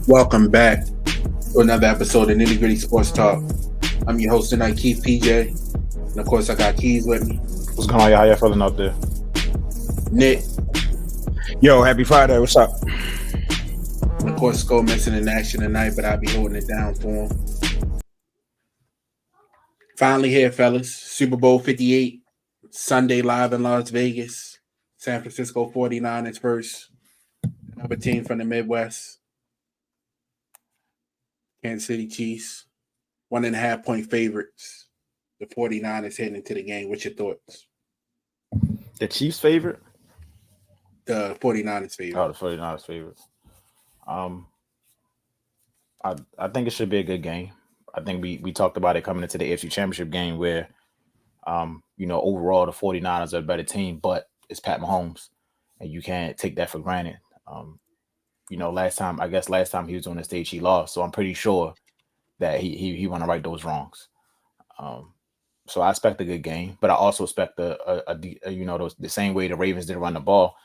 Welcome back to another episode of Nitty Gritty Sports Talk. I'm your host tonight, Keith PJ. And of course, I got Keys with me. What's going on, y'all? How y'all feeling out there? Nick. Yo, happy Friday. What's up? And of course, Skull missing in action tonight, but I'll be holding it down for him. Finally here, fellas. Super Bowl 58, Sunday live in Las Vegas. San Francisco 49ers first. Another team from the Midwest. Kansas City Chiefs. 1.5-point favorites. The 49ers heading into the game. What's your thoughts? The Chiefs' favorite? The 49ers favorite. Oh, the 49ers favorite. I think it should be a good game. I think we talked about it coming into the AFC Championship game where, overall the 49ers are a better team, but it's Pat Mahomes, and you can't take that for granted. Last time he was on the stage, he lost, so I'm pretty sure that he want to right those wrongs. So I expect a good game, but I also expect the same way the Ravens did run the ball,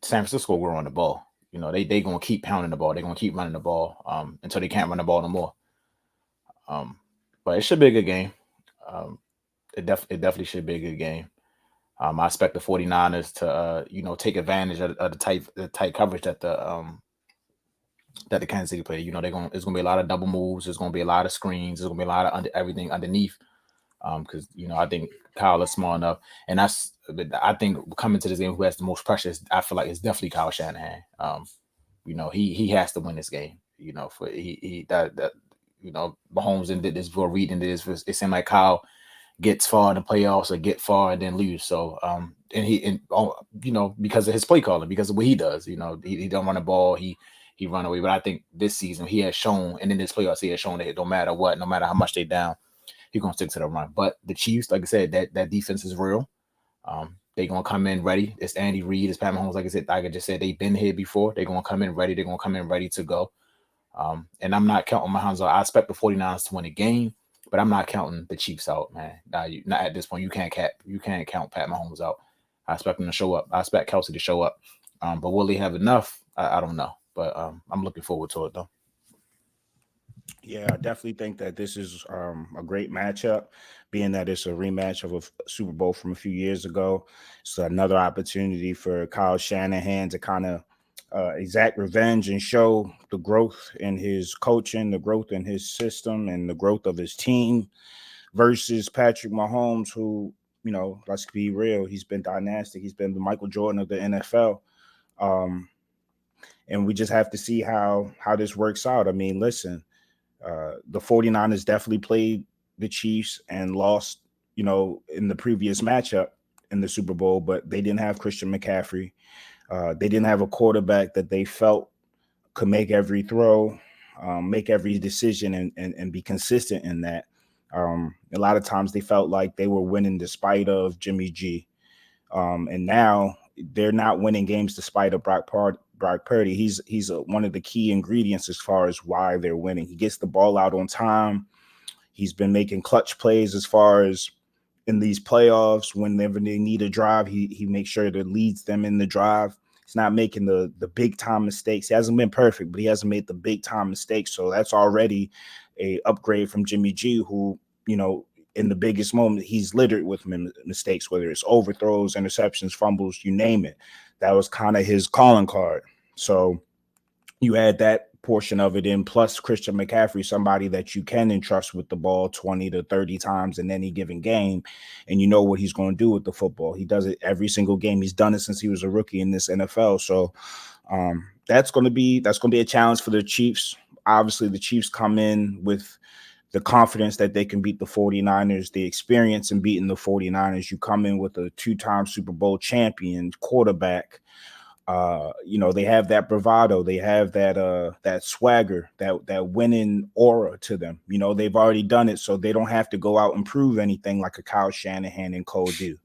San Francisco will run the ball. They gonna keep pounding the ball. They're gonna keep running the ball until they can't run the ball no more. But it should be a good game. It definitely should be a good game. I expect the 49ers to take advantage of the tight coverage that the Kansas City play. It's gonna be a lot of double moves. There's gonna be a lot of screens. There's gonna be a lot of everything underneath. Because I think Kyle is small enough, and I think coming to this game, who has the most pressure, I feel like it's definitely Kyle Shanahan. He has to win this game. Mahomes and did this for reading this. It seemed like Kyle gets far in the playoffs or get far and then lose. So because of his play calling, because of what he does, he don't run the ball, he run away. But I think this season he has shown, and in this playoffs he has shown that it don't matter what, no matter how much they down, he's gonna stick to the run. But the Chiefs, like I said, that defense is real. They're gonna come in ready. It's Andy Reid, it's Pat Mahomes. Like I just said, they've been here before. They're gonna come in ready. They're gonna come in ready to go. And I'm not counting my hands out. I expect the 49ers to win a game, but I'm not counting the Chiefs out, man. Not at this point. You can't count Pat Mahomes out. I expect him to show up. I expect Kelsey to show up. But will he have enough? I don't know. But I'm looking forward to it though. Yeah, I definitely think that this is a great matchup, being that it's a rematch of a Super Bowl from a few years ago. It's another opportunity for Kyle Shanahan to kind of exact revenge and show the growth in his coaching, the growth in his system, and the growth of his team versus Patrick Mahomes, who, let's be real, he's been dynastic. He's been the Michael Jordan of the NFL. And we just have to see how this works out. I mean, listen, the 49ers definitely played the Chiefs and lost, in the previous matchup in the Super Bowl, but they didn't have Christian McCaffrey. They didn't have a quarterback that they felt could make every throw, make every decision, and be consistent in that. A lot of times they felt like they were winning despite of Jimmy G. And now they're not winning games despite of Brock Purdy. He's one of the key ingredients as far as why they're winning. He gets the ball out on time. He's been making clutch plays as far as in these playoffs. Whenever they need a drive, he makes sure that leads them in the drive. He's not making the big time mistakes. He hasn't been perfect, but he hasn't made the big time mistakes. So that's already a upgrade from Jimmy G, who, in the biggest moment, he's littered with mistakes, whether it's overthrows, interceptions, fumbles, you name it. That was kind of his calling card. So you add that portion of it in, plus Christian McCaffrey, somebody that you can entrust with the ball 20 to 30 times in any given game, and you know what he's going to do with the football. He does it every single game. He's done it since he was a rookie in this NFL. So that's going to be a challenge for the Chiefs. Obviously, the Chiefs come in with the confidence that they can beat the 49ers, the experience in beating the 49ers. You come in with a two-time Super Bowl champion quarterback. They have that bravado. They have that swagger, that winning aura to them. They've already done it, so they don't have to go out and prove anything like a Kyle Shanahan and co do.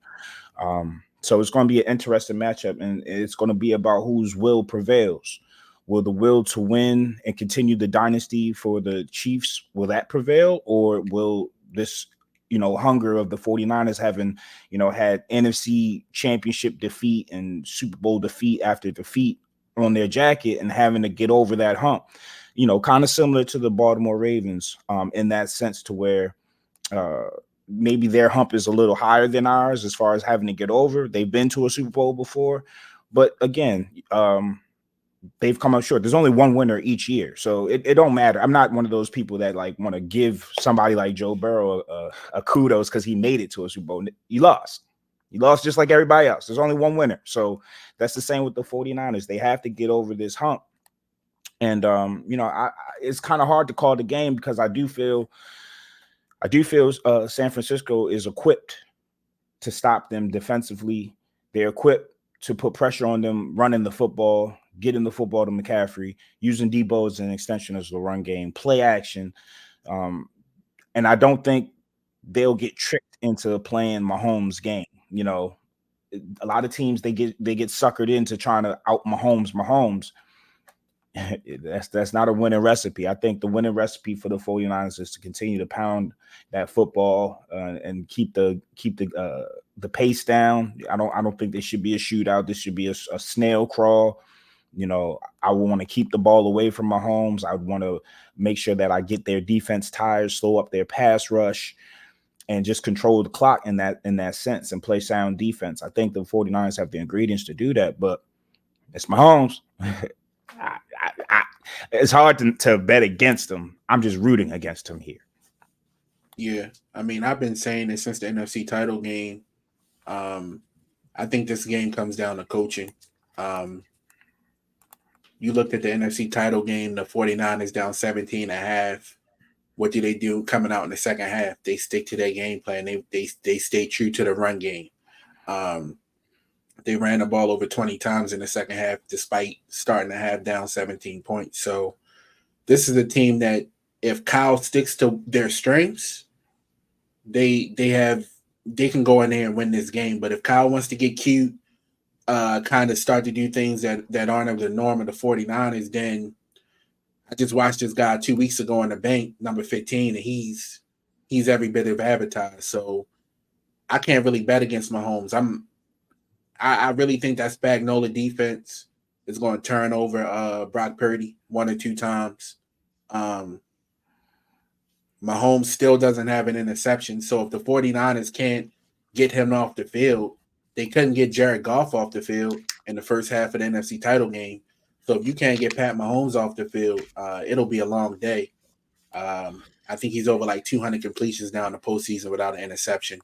So it's going to be an interesting matchup, and it's going to be about whose will prevails. Will the will to win and continue the dynasty for the Chiefs, will that prevail? Or will this, hunger of the 49ers having, had NFC championship defeat and Super Bowl defeat after defeat on their jacket and having to get over that hump. Kind of similar to the Baltimore Ravens, in that sense, to where maybe their hump is a little higher than ours as far as having to get over. They've been to a Super Bowl before, but again, they've come up short. There's only one winner each year, so it don't matter. I'm not one of those people that like want to give somebody like Joe Burrow a kudos because he made it to a Super Bowl. He lost just like everybody else. There's only one winner, so that's the same with the 49ers. They have to get over this hump. And it's kind of hard to call the game because I do feel San Francisco is equipped to stop them defensively. They're equipped to put pressure on them, running the football, getting the football to McCaffrey, using Debo as an extension as the run game, play action. And I don't think they'll get tricked into playing Mahomes' game. A lot of teams they get suckered into trying to out Mahomes. That's not a winning recipe. I think the winning recipe for the 49ers is to continue to pound that football and keep the pace down. I don't think there should be a shootout. This should be a snail crawl. I would want to keep the ball away from Mahomes. I would want to make sure that I get their defense tired, slow up their pass rush, and just control the clock in that sense and play sound defense. I think the 49ers have the ingredients to do that, but it's Mahomes. It's hard to bet against them. I'm just rooting against him here. Yeah, I mean, I've been saying it since the NFC title game. I think this game comes down to coaching. You looked at the NFC title game, the 49ers down 17.5. What do they do coming out in the second half? They stick to their game plan. They stay true to the run game. They ran the ball over 20 times in the second half, despite starting to have down 17 points. So this is a team that if Kyle sticks to their strengths, they can go in there and win this game. But if Kyle wants to get cute, kind of start to do things that aren't of the norm of the 49ers, then I just watched this guy 2 weeks ago in the bank, number 15, and he's every bit of advertised. So I can't really bet against Mahomes. I really think that Spagnuolo defense is going to turn over Brock Purdy 1 or 2 times. Mahomes still doesn't have an interception. So if the 49ers can't get him off the field, they couldn't get Jared Goff off the field in the first half of the NFC title game. So if you can't get Pat Mahomes off the field, it'll be a long day. I think he's over like 200 completions now in the postseason without an interception.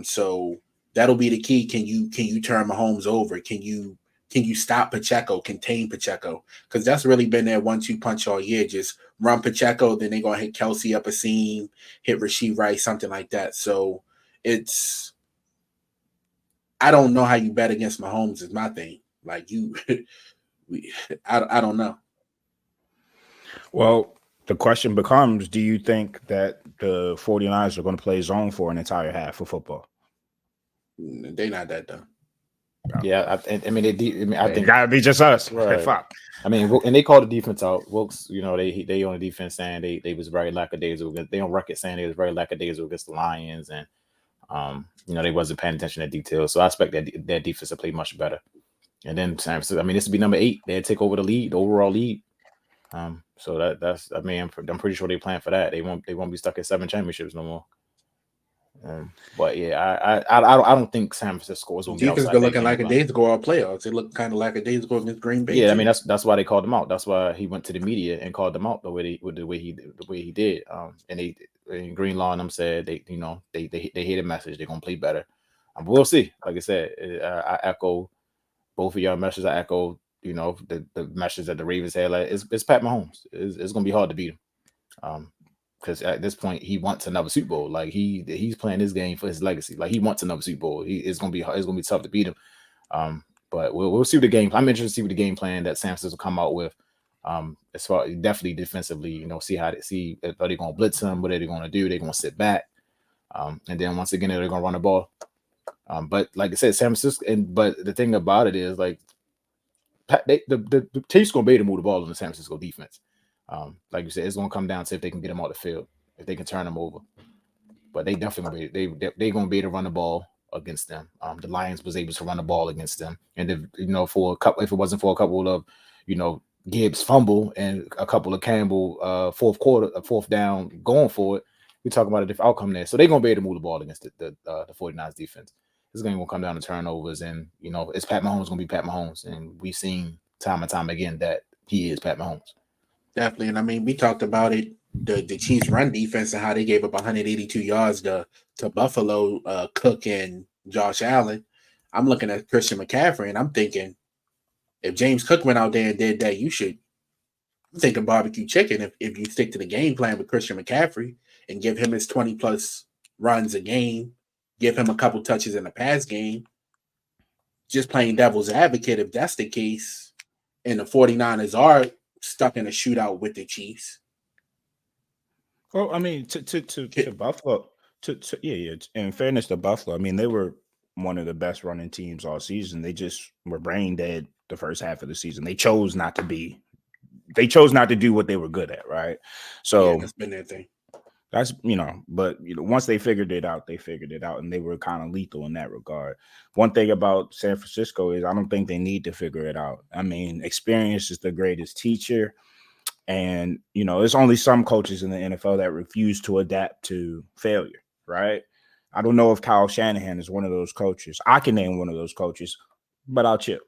So that'll be the key. Can you turn Mahomes over? Can you stop Pacheco, contain Pacheco? Because that's really been their 1-2 punch all year. Just run Pacheco, then they're going to hit Kelsey up a seam, hit Rashee Rice, something like that. So I don't know how you bet against Mahomes is my thing. Like I don't know. Well, the question becomes, do you think that the 49ers are going to play zone for an entire half of football? They're not that dumb. Yeah, I mean, I think it gotta be just us. Right. Fuck. I mean, and they called the defense out. Wilkes, they on the defense saying they was very lackadaisical. They on record saying they was very lackadaisical against the Lions, and they wasn't paying attention to details. So I expect that defense to play much better. And then San Francisco, I mean, this would be number 8. They'd take over the overall lead. So that's I mean, I'm pretty sure they plan for that. They won't be stuck at 7 championships no more. But yeah, I don't think San Francisco is going to get outside. Defense been looking like a days ago all playoffs. It looked kind of like a days ago against Green Bay. Yeah, I mean that's why they called him out. That's why he went to the media and called them out the way he did. And Greenlaw and them said they hear the message. They're gonna play better. We'll see. Like I said, I echo both of y'all messages. I echo the message that the Ravens had. Like it's Pat Mahomes. It's gonna be hard to beat him. Because at this point he wants another Super Bowl. Like he's playing this game for his legacy. Like he wants another Super Bowl. It's gonna be tough to beat him. But we'll see what the game. I'm interested to see what the game plan that San Francisco will come out with. As far definitely defensively, see are they gonna blitz him? What are they gonna do? They're gonna sit back, and then once again they're gonna run the ball. But like I said, San Francisco. But the thing about it is like the Chiefs gonna be able to move the ball in the San Francisco defense. Like you said, it's gonna come down to if they can get them off the field, if they can turn them over. But they definitely they're gonna be able to run the ball against them. The Lions was able to run the ball against them, and for a couple, if it wasn't for a couple of Gibbs fumble and a couple of Campbell fourth down going for it, we talk about a different outcome there. So they're gonna be able to move the ball against the 49ers defense. This game will come down to turnovers, and it's Pat Mahomes gonna be Pat Mahomes, and we've seen time and time again that he is Pat Mahomes. Definitely, and I mean we talked about it, the Chiefs' run defense and how they gave up 182 yards to Buffalo, Cook and Josh Allen. I'm looking at Christian McCaffrey, and I'm thinking, if James Cook went out there and did that, I'm thinking barbecue chicken if you stick to the game plan with Christian McCaffrey and give him his 20-plus runs a game, give him a couple touches in the pass game. Just playing devil's advocate, if that's the case, and the 49ers are stuck in a shootout with the Chiefs. Well, I mean, to Buffalo, in fairness to Buffalo, I mean, they were one of the best running teams all season. They just were brain dead the first half of the season. They chose not to do what they were good at, right? So yeah, that's been their thing. That's but once they figured it out, and they were kind of lethal in that regard. One thing about San Francisco is I don't think they need to figure it out. I mean, experience is the greatest teacher, and there's only some coaches in the NFL that refuse to adapt to failure, right? I don't know if Kyle Shanahan is one of those coaches. I can name one of those coaches, but I'll chill.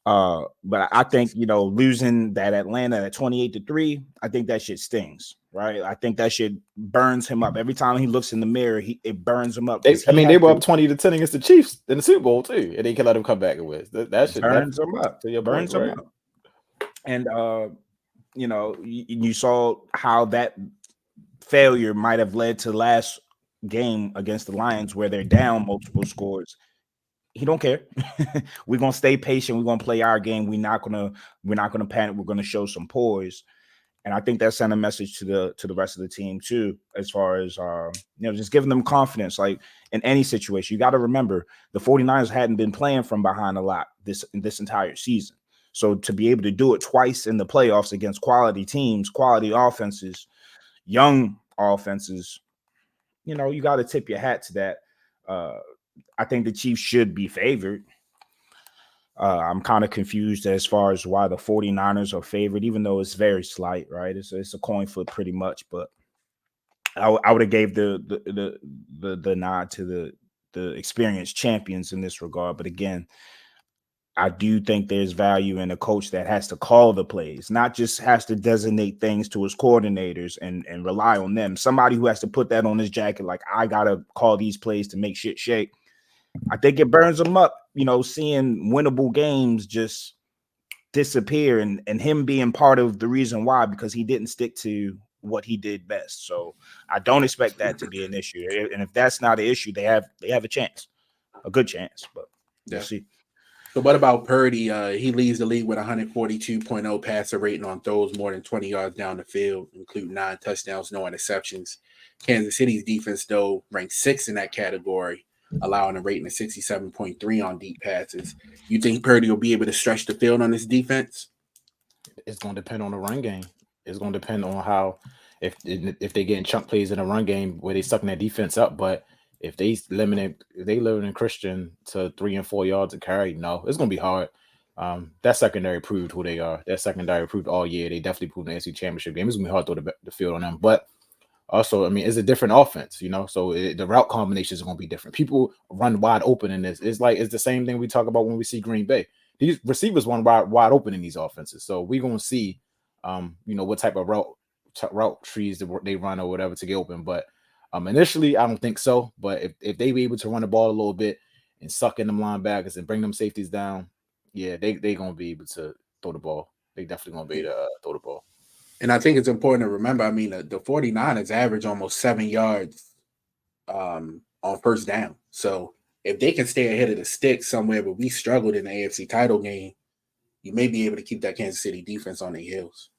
But I think losing that Atlanta at 28-3, I think that shit stings, right? I think that shit burns him up. Every time he looks in the mirror, it burns him up. They were up 20-10 against the Chiefs in the Super Bowl too, and they can let him come back and win. That shit burns him up. Burns him up. And you saw how that failure might have led to last game against the Lions, where they're down multiple scores. He don't care. We're gonna stay patient. We're gonna play our game. We're not gonna panic. We're gonna show some poise. And I think that sent a message to the rest of the team too, as far as just giving them confidence. Like in any situation, you got to remember the 49ers hadn't been playing from behind a lot this entire season. So to be able to do it twice in the playoffs against quality teams, quality offenses, young offenses, you got to tip your hat to that. I think the Chiefs should be favored. I'm kind of confused as far as why the 49ers are favored, even though it's very slight, right? It's a coin flip pretty much, but I would have gave the nod to the experienced champions in this regard. But again, I do think there's value in a coach that has to call the plays, not just has to designate things to his coordinators and rely on them. Somebody who has to put that on his jacket, like, I got to call these plays to make shit shake. I think it burns him up, seeing winnable games just disappear and him being part of the reason why, because he didn't stick to what he did best. So I don't expect that to be an issue. And if that's not an issue, they have a chance, a good chance, but we'll see. So what about Purdy? He leads the league with 142.0 passer rating on throws more than 20 yards down the field, including 9 touchdowns, no interceptions. Kansas City's defense, though, ranked 6th in that category, allowing a rating of 67.3 on deep passes. You think Purdy will be able to stretch the field on this defense? It's going to depend on the run game. It's going to depend on how, if they getting chunk plays in a run game where they sucking that defense up, but if they limiting Christian to 3 and 4 yards a carry, no, it's going to be hard. That secondary proved who they are. That secondary proved all year. They definitely proved in the NFC Championship game. It's going to be hard to throw the field on them. But also, I mean, it's a different offense, so the route combinations are going to be different. People run wide open in this. It's the same thing we talk about when we see Green Bay. These receivers run wide open in these offenses. So we're going to see, what type of route trees they run or whatever to get open. But initially, I don't think so. But if they be able to run the ball a little bit and suck in them linebackers and bring them safeties down, yeah, they're going to be able to throw the ball. They definitely going to be able to throw the ball. And I think it's important to remember, I mean, the 49ers average almost 7 yards on first down. So if they can stay ahead of the sticks somewhere where we struggled in the AFC title game, you may be able to keep that Kansas City defense on their heels.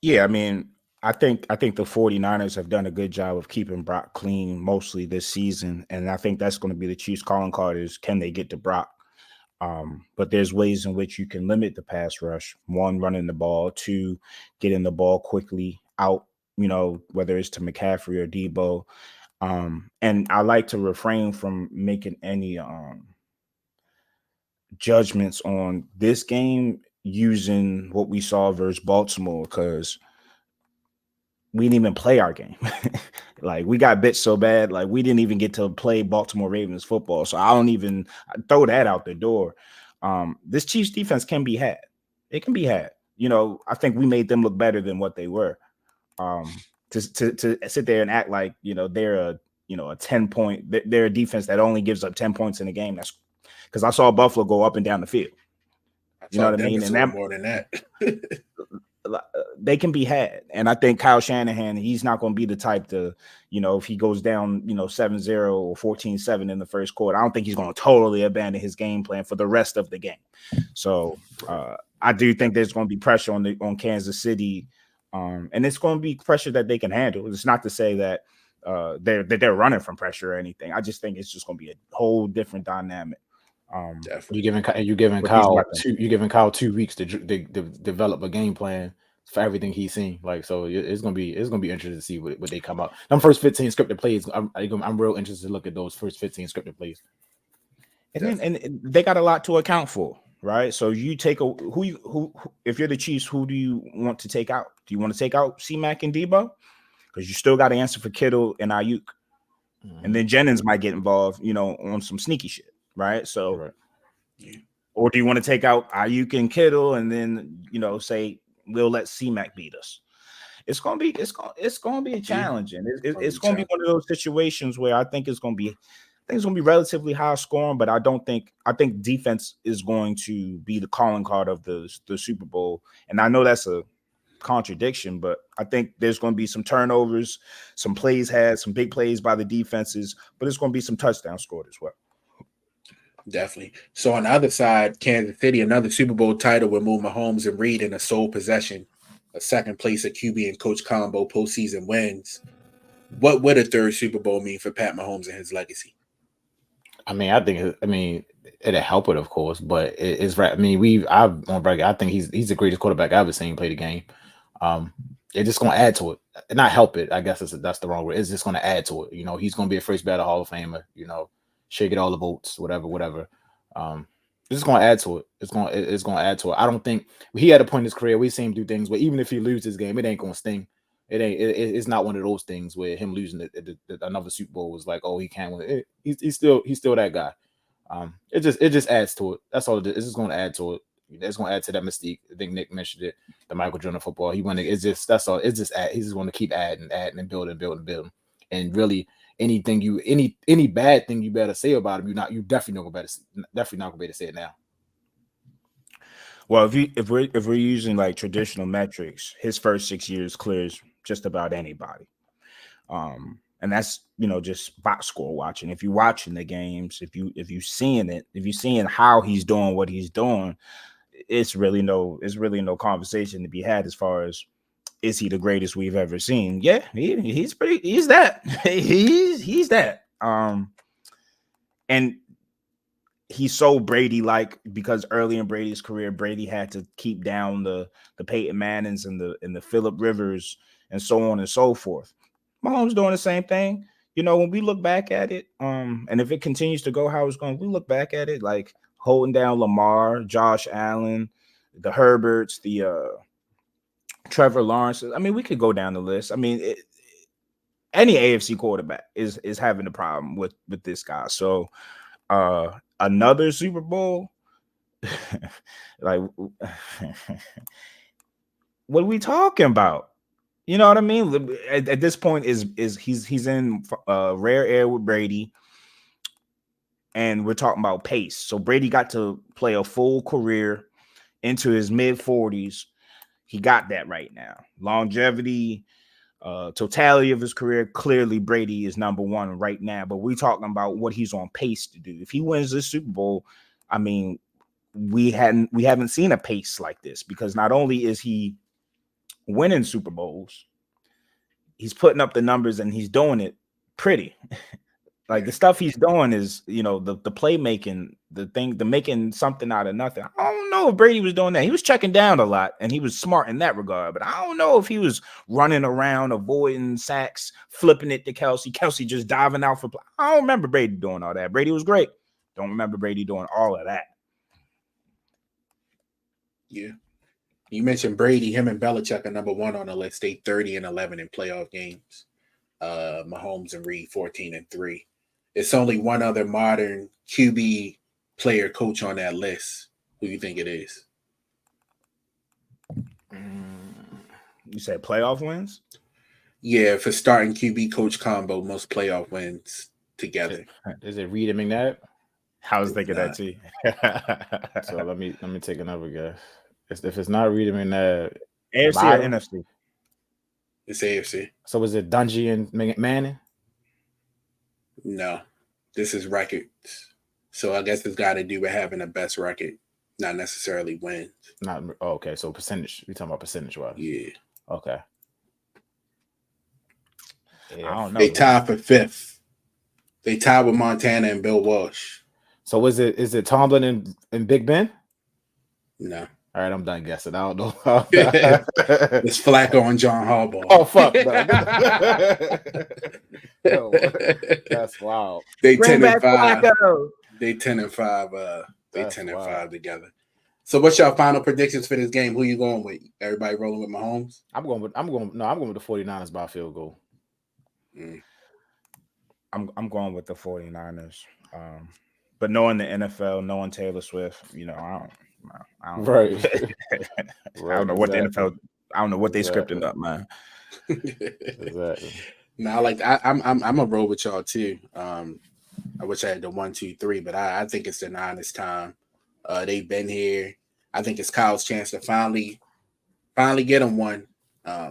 Yeah, I mean, I think the 49ers have done a good job of keeping Brock clean mostly this season. And I think that's going to be the Chiefs' calling card is, can they get to Brock? But there's ways in which you can limit the pass rush. 1, running the ball. 2, getting the ball quickly out, whether it's to McCaffrey or Debo. And I like to refrain from making any judgments on this game using what we saw versus Baltimore, because we didn't even play our game. Like, we got bit so bad, like we didn't even get to play Baltimore Ravens football. So I throw that out the door. This Chiefs defense can be had. It can be had. I think we made them look better than what they were. To sit there and act like they're a 10-point. They're a defense that only gives up 10 points in a game. That's because I saw Buffalo go up and down the field. You know what I mean? And that more than that. They can be had. And I think Kyle Shanahan, he's not going to be the type to, if he goes down, 7-0 or 14-7 in the first quarter, I don't think he's going to totally abandon his game plan for the rest of the game. So I do think there's going to be pressure on Kansas City. And it's going to be pressure that they can handle. It's not to say that they're running from pressure or anything. I just think it's just going to be a whole different dynamic. You're giving Kyle 2 weeks to develop a game plan for everything he's seen. Like, so it's gonna be interesting to see what they come out. Them first 15 scripted plays, I'm real interested to look at those first 15 scripted plays. And they got a lot to account for, right? So you take who if you're the Chiefs, who do you want to take out? Do you want to take out C-Mac and Debo? Because you still got to answer for Kittle and Ayuk, and then Jennings might get involved, on some sneaky shit. Right. So, or do you want to take out Ayuk and Kittle and then, say we'll let C-Mac beat us? It's gonna be challenging. It's gonna be one of those situations where I think it's gonna be relatively high scoring, but I think defense is going to be the calling card of the Super Bowl. And I know that's a contradiction, but I think there's going to be some turnovers, some plays had, some big plays by the defenses, but it's going to be some touchdowns scored as well. Definitely. So on the other side, Kansas City, another Super Bowl title will move Mahomes and Reed in a sole possession, a second place at QB and coach combo, postseason wins. What would a third Super Bowl mean for Pat Mahomes and his legacy? I mean, it'll help it, of course, but it's right. I mean, I think he's the greatest quarterback I've ever seen play the game. It's just going to add to it, not help it. I guess that's the wrong word. It's just going to add to it. He's going to be a first ballot Hall of Famer. Should get all the votes, whatever. It's just going to add to it. It's going to add to it. I don't think he had a point in his career. We seen him do things, but even if he loses this game, it ain't going to sting. It's not one of those things where him losing another Super Bowl was like, oh, he can't win. He's still that guy. It just adds to it. That's all it is. It's just going to add to it. It's going to add to that mystique. I think Nick mentioned it. The Michael Jordan football. He's just going to keep adding and building. And really, any bad thing you better say about him, you definitely not going to be able to say it now. Well, if we're using like traditional metrics, his first 6 years clears just about anybody. And that's just box score watching. If you're watching the games, if you're seeing how he's doing what he's doing, it's really no conversation to be had as far as is he the greatest we've ever seen? Yeah, he's that. he's that. And he's so Brady-like because early in Brady's career, Brady had to keep down the Peyton Mannings and the Phillip Rivers and so on and so forth. Mahomes doing the same thing. When we look back at it, and if it continues to go how it's going, we look back at it like holding down Lamar, Josh Allen, the Herberts, the Trevor Lawrence. I mean, we could go down the list. I mean, any AFC quarterback is having a problem with this guy. So another Super Bowl, like what are we talking about? You know what I mean? At this point, he's in rare air with Brady, and we're talking about pace. So Brady got to play a full career into his mid-40s. He got that right now. Longevity, totality of his career. Clearly, Brady is number one right now. But we're talking about what he's on pace to do. If he wins this Super Bowl, I mean, we haven't seen a pace like this, because not only is he winning Super Bowls, he's putting up the numbers and he's doing it pretty. Like the stuff he's doing is, the playmaking, the making something out of nothing. I don't know if Brady was doing that. He was checking down a lot, and he was smart in that regard. But I don't know if he was running around, avoiding sacks, flipping it to Kelsey. Kelsey just diving out for play. I don't remember Brady doing all that. Brady was great. Don't remember Brady doing all of that. Yeah. You mentioned Brady. Him and Belichick are number one on the list. They 30-11 in playoff games. Mahomes and Reed 14-3. It's only one other modern QB player coach on that list. Who you think it is? You said playoff wins? Yeah, for starting QB coach combo, most playoff wins together. Is it Reed and McNabb? I was thinking that too. So let me take another guess. If it's not Reed and McNabb, AFC or NFC? It's AFC. So is it Dungy and Manning? No, this is records. So I guess it's got to do with having the best record, not necessarily wins. Okay. So percentage. We talking about percentage wise. Yeah. Okay. Yeah, I don't know. They tied for fifth. They tied with Montana and Bill Walsh. So is it Tomlin and Big Ben? No. All right, I'm done guessing. I don't know. It's Flacco and John Harbaugh. Oh fuck! No. That's wild. They Bring 10-5. Flacco. They 10-5. They 10-5 together. So what's your final predictions for this game? Who you going with? Everybody rolling with Mahomes? I'm going with the 49ers by field goal. I'm going with the 49ers. But knowing the NFL, knowing Taylor Swift, I don't right. I don't know what the NFL. I don't know what they scripting up, man. Exactly. Now, I'm a roll with y'all too. I wish I had the 1, 2, 3, but I think it's the Niners' time. They've been here. I think it's Kyle's chance to finally get them one. I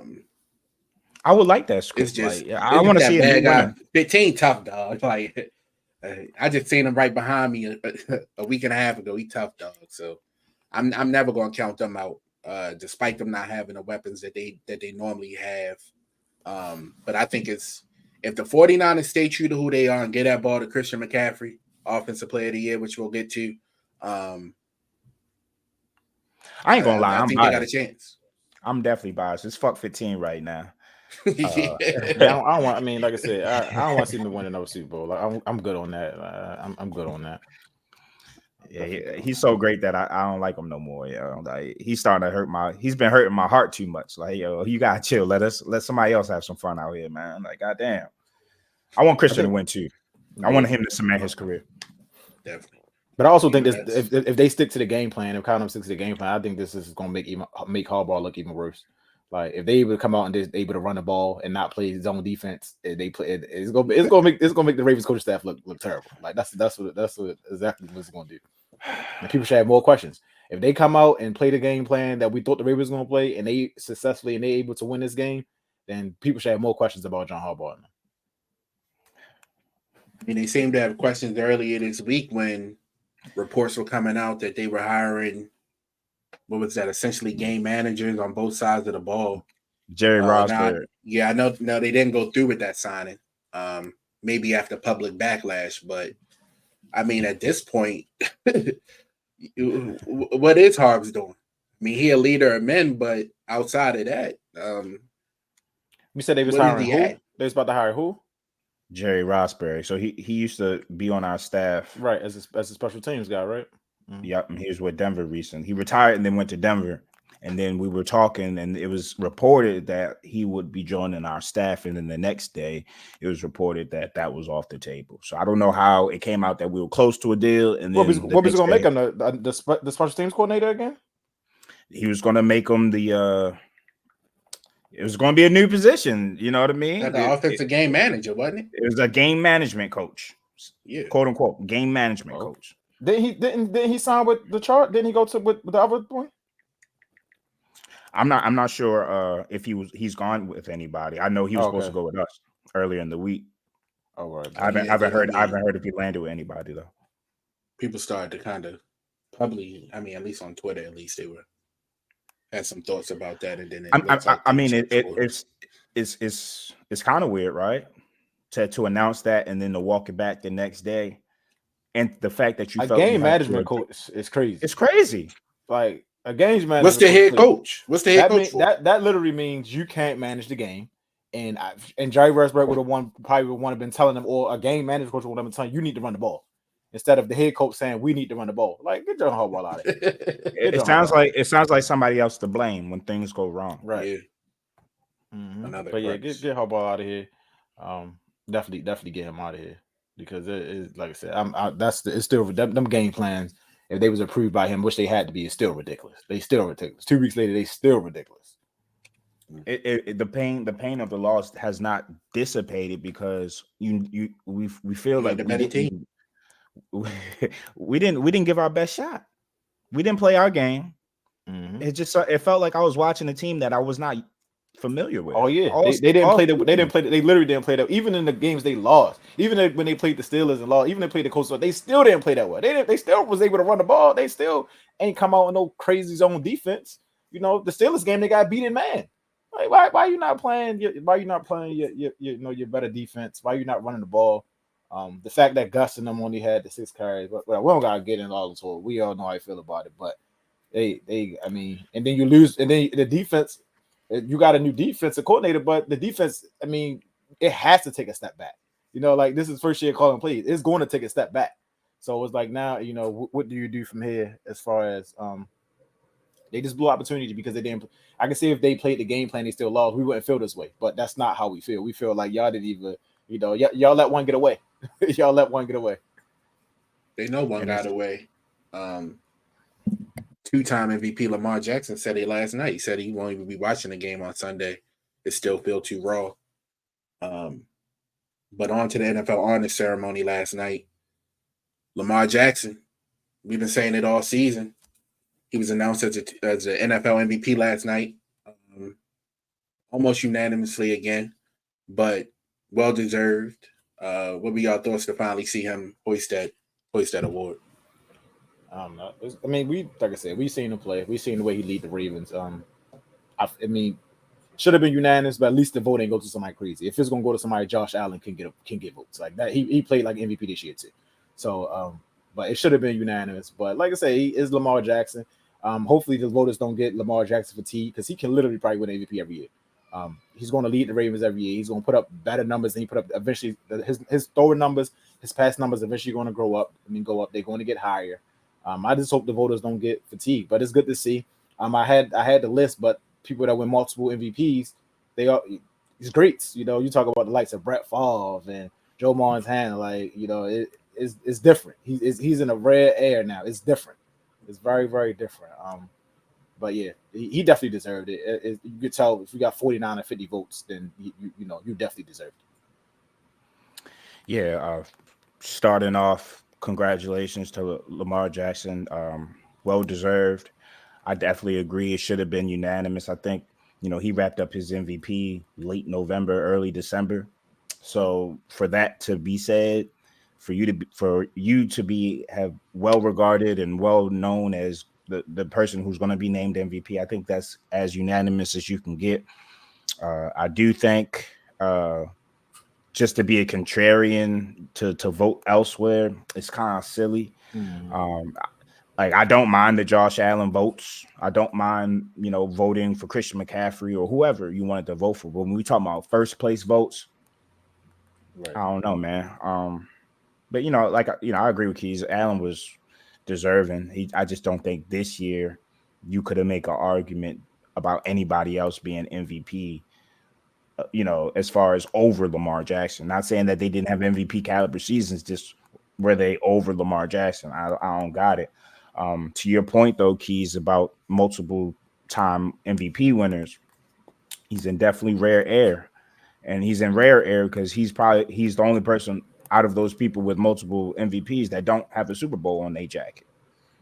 would like that script. It's just I want to see that it. guy. 15 tough dog. I just seen him right behind me a week and a half ago. He tough dog. So I'm never gonna count them out, despite them not having the weapons that they normally have. But I think if the 49ers stay true to who they are and get that ball to Christian McCaffrey, Offensive Player of the Year, which we'll get to. I ain't gonna lie. I think they got a chance. I'm definitely biased. It's fuck 15 right now. I don't want. I mean, like I said, I don't want to see them win another Super Bowl. I'm good on that. I'm good on that. Yeah, he's so great that I don't like him no more. He's starting to he's been hurting my heart too much. You gotta chill. Let somebody else have some fun out here, man. Goddamn. I want Christian to win too. I want him to cement his career. Definitely. But I also think this, if they stick to the game plan, if Connor sticks to the game plan, I think this is going to make Harbaugh look even worse. If they able to come out and they're able to run the ball and not play his own defense, it's gonna make the Ravens coaching staff look terrible. That's exactly what it's gonna do. And people should have more questions. If they come out and play the game plan that we thought the Ravens were gonna play, and they successfully and they able to win this game, then people should have more questions about John Harbaugh. I mean, they seemed to have questions earlier this week when reports were coming out that they were hiring. What was that? Essentially, game managers on both sides of the ball. Jerry Rosberg. I know. No, they didn't go through with that signing. Maybe after public backlash, but I mean, at this point, what is Harbs doing? I mean, he a leader of men, but outside of that, we said they was hiring who? They was about to hire who? Jerry Rosberg. So he used to be on our staff, right? As a special teams guy, right? Mm-hmm. Yep, and he was with Denver recently. He retired and then went to Denver. And then we were talking, and it was reported that he would be joining our staff. And then the next day, it was reported that was off the table. So I don't know how it came out that we were close to a deal. And then what was going to make him the special teams coordinator again? He was going to make him it was going to be a new position. You know what I mean? The offensive game manager, wasn't it? It was a game management coach. Yeah, quote unquote game management coach. Didn't he sign with the chart? Didn't he go to with the other one? I'm not sure if he's gone with anybody. I know he was supposed to go with us earlier in the week. Oh, right. I haven't heard if he landed with anybody though. People started to kind of publicly, I mean, at least on Twitter, at least they had some thoughts about that, and then it's kind of weird, right? to announce that and then to walk it back the next day, and the fact that you A felt game you had management coach is crazy. it's crazy. Like a game management. What's the head coach? What's the head coach for? That literally means you can't manage the game. And Jerry Westbrook would have been telling them, or a game manager coach would have been telling you need to run the ball, instead of the head coach saying we need to run the ball. Like, get John Harbaugh out of here. It sounds like somebody else to blame when things go wrong. Right. Yeah. Mm-hmm. But yeah, get Harbaugh out of here. Definitely get him out of here, because it is, like I said, it's still them game plans. If they was approved by him, which they had to be, is still ridiculous. They still ridiculous. 2 weeks later, they still ridiculous. The pain of the loss has not dissipated, because we feel like we didn't give our best shot. We didn't play our game. Mm-hmm. It felt like I was watching a team that I was not familiar with. Oh yeah, they didn't play. They literally didn't play that. Even in the games they lost, even when they played the Steelers and lost, even they played the Colts, they still didn't play that well. They still was able to run the ball. They still ain't come out with no crazy zone defense. You know, the Steelers game, they got beat in man. Like, why are you not playing? Why are you not playing your better defense? Why are you not running the ball? The fact that Gus and them only had the 6 carries, but we don't gotta get into all this whole. We all know how I feel about it, but and then you lose, and then the defense. You got a new defensive coordinator, but the defense, it has to take a step back. You know, like, this is first year calling plays. It's going to take a step back. So it's like, now, what do you do from here, as far as they just blew opportunity because they didn't. I can see if they played the game plan, they still lost. We wouldn't feel this way, but that's not how we feel. We feel like y'all didn't even, y'all let one get away. Y'all let one get away. They know one got away. 2-time MVP Lamar Jackson said it last night. He said he won't even be watching the game on Sunday. It still feels too raw. But on to the NFL honors ceremony last night. Lamar Jackson, we've been saying it all season. He was announced as an NFL MVP last night, almost unanimously again, but well-deserved. What were y'all thoughts to finally see him hoist that award? I don't know. Like I said, we've seen him play. We've seen the way he lead the Ravens. Should have been unanimous, but at least the vote ain't go to somebody crazy. If it's gonna go to somebody, Josh Allen can get votes like that. He played like MVP this year too. So, but it should have been unanimous. But like I say, he is Lamar Jackson. Hopefully the voters don't get Lamar Jackson fatigue, because he can literally probably win MVP every year. He's going to lead the Ravens every year. He's going to put up better numbers than he put up eventually. His throwing numbers, his pass numbers eventually going to go up. They're going to get higher. I just hope the voters don't get fatigued, but it's good to see. I had the list, but people that win multiple MVPs, he's greats. You talk about the likes of Brett Favre and Joe Montana, it's different. He's in a rare air now. It's different. It's very, very different. But yeah, he definitely deserved it. You could tell if you got 49 or 50 votes, then you definitely deserved it. Yeah, starting off, congratulations to Lamar Jackson. Well deserved. I definitely agree. It should have been unanimous. I think he wrapped up his MVP late November, early December. So for that to be said, for you to be have well regarded and well known as the person who's going to be named MVP, I think that's as unanimous as you can get. I do think just to be a contrarian to vote elsewhere, it's kind of silly. I don't mind the Josh Allen votes. I don't mind, voting for Christian McCaffrey or whoever you wanted to vote for. But when we talk about first place votes, right. I don't know, man. But I agree with Keys. Allen was deserving. I just don't think this year you could have made an argument about anybody else being MVP. As far as over Lamar Jackson. Not saying that they didn't have MVP caliber seasons, just were they over Lamar Jackson? I don't got it. To your point though, Keys, about multiple time MVP winners, he's in definitely rare air. And he's in rare air because he's the only person out of those people with multiple MVPs that don't have a Super Bowl on their jacket.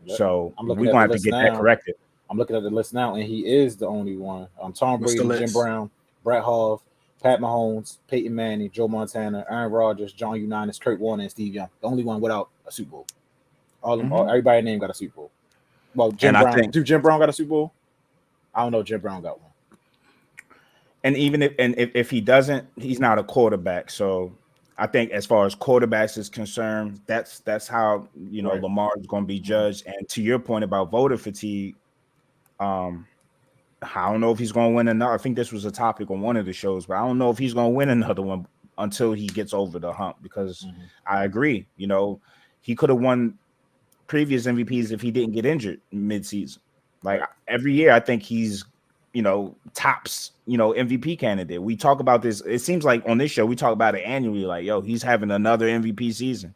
Yep. So we're going to have to get that corrected. I'm looking at the list now, and he is the only one. Tom Brady, Jim Brown, Brett Favre, Pat Mahomes, Peyton Manning, Joe Montana, Aaron Rodgers, John Unitas, Kurt Warner, and Steve Young. The only one without a Super Bowl. Everybody named got a Super Bowl. Well, Jim Brown. Jim Brown got a Super Bowl? I don't know. Jim Brown got one. And even if he doesn't, he's not a quarterback. So I think as far as quarterbacks is concerned, that's how Right. Lamar is going to be judged. And to your point about voter fatigue, I don't know if he's going to win another. I think this was a topic on one of the shows, but I don't know if he's going to win another one until he gets over the hump. Because I agree, he could have won previous MVPs if he didn't get injured mid-season. Like every year, I think he's tops MVP candidate. We talk about this. It seems like on this show we talk about it annually. Like, yo, he's having another MVP season.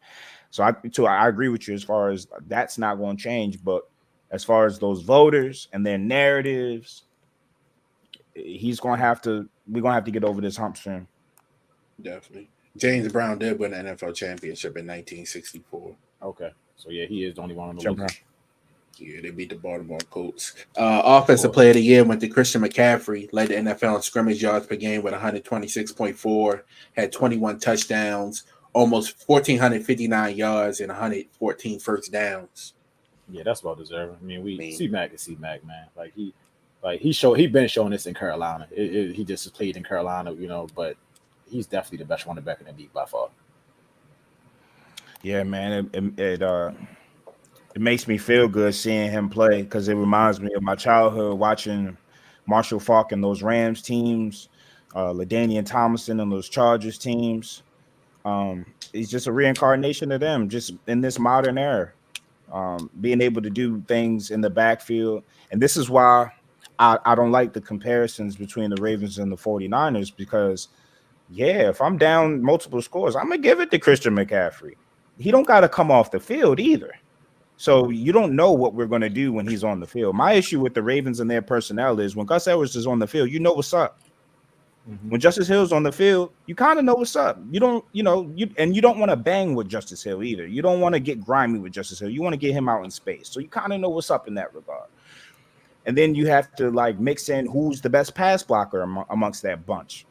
So I agree with you as far as that's not going to change. But as far as those voters and their narratives, we're gonna have to get over this hump soon. Definitely. James Brown did win an NFL championship in 1964. Okay. So yeah, he is the only one on the list. Yeah, they beat the Baltimore Colts. Offensive Player of the Year went to Christian McCaffrey, led the NFL in scrimmage yards per game with 126.4, had 21 touchdowns, almost 1,459 yards, and 114 first downs. Yeah, that's well deserved. I mean, C-Mac is C-Mac, man. He been showing this in Carolina. He just played in Carolina, but he's definitely the best running back in the league by far. Yeah, man. It makes me feel good seeing him play because it reminds me of my childhood watching Marshall Faulk and those Rams teams, LaDainian Tomlinson and those Chargers teams. He's just a reincarnation of them, just in this modern era, being able to do things in the backfield. And this is why I don't like the comparisons between the Ravens and the 49ers because, if I'm down multiple scores, I'm going to give it to Christian McCaffrey. He don't got to come off the field either. So you don't know what we're going to do when he's on the field. My issue with the Ravens and their personnel is when Gus Edwards is on the field, you know what's up. When Justice Hill's on the field, you kind of know what's up. You don't, you don't want to bang with Justice Hill either. You don't want to get grimy with Justice Hill. You want to get him out in space. So you kind of know what's up in that regard. And then you have to mix in who's the best pass blocker amongst that bunch.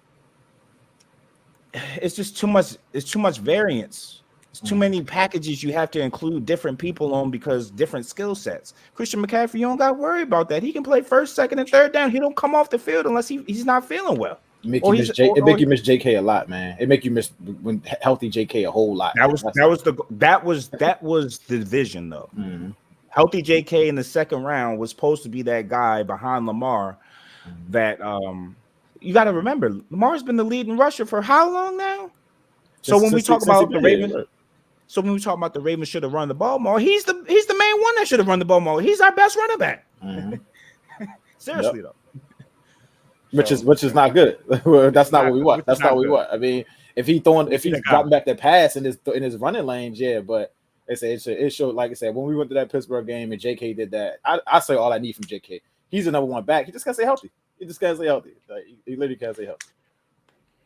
It's just too much. It's too much variance. It's too many packages you have to include different people on because different skill sets. Christian McCaffrey, you don't got to worry about that. He can play first, second, and third down. He don't come off the fild unless he's not feeling well. It make you miss JK a lot, man. It make you miss when healthy JK a whole lot. That was the vision though. Healthy JK in the second round was supposed to be that guy behind Lamar. That you got to remember, Lamar's been the leading rusher for how long now? So when we talk about the Ravens should have run the ball more. He's the main one that should have run the ball more. He's our best running back. Seriously though. Which is not good. That's not what we want. That's not what we want. I mean, if he's dropping back that pass in his running lanes, yeah. But it showed, like I said, when we went to that Pittsburgh game and JK did that, I say all I need from JK. He's the number one back. He just gotta stay healthy. He literally can't stay healthy.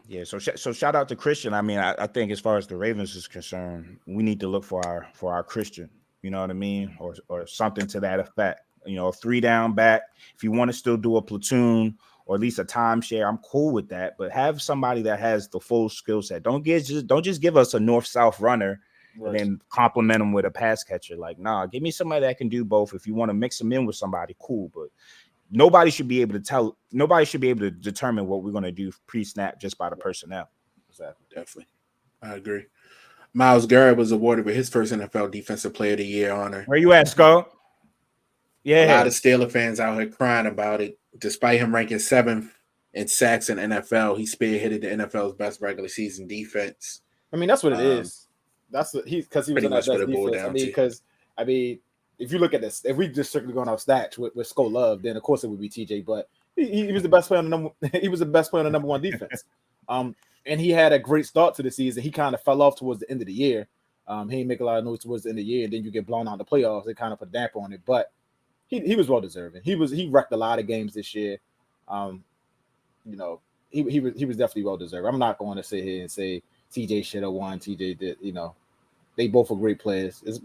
Yeah, so shout out to Christian. I mean, I think as far as the Ravens is concerned, we need to look for our Christian. You know what I mean, or something to that effect. A 3-down back. If you want to still do a platoon or at least a timeshare, I'm cool with that. But have somebody that has the full skill set. Don't just give us a north-south runner and then complement them with a pass catcher. Give me somebody that can do both. If you want to mix them in with somebody, cool. But nobody should be able to determine what we're going to do pre-snap just by the personnel. Exactly. Definitely. I agree. Myles Garrett was awarded with his first NFL Defensive Player of the Year honor. Where you at, Skull? Yeah. A lot of Steeler fans out here crying about it. Despite him ranking 7th in sacks in NFL, he spearheaded the NFL's best regular season defense. I mean, that's what it is. That's what because he was in that best defense. If you look at this, if we just strictly going off stats with Skull Love, then of course it would be TJ. But he was the best player on the number. He was the best player on the number one defense. And he had a great start to the season. He kind of fell off towards the end of the year. He didn't make a lot of noise towards the end of the year, and then you get blown out in the playoffs. It kind of put a damper on it, but he was well deserving. He wrecked a lot of games this year. He was definitely well deserved. I'm not going to sit here and say TJ should have won. TJ did. They both are great players. It's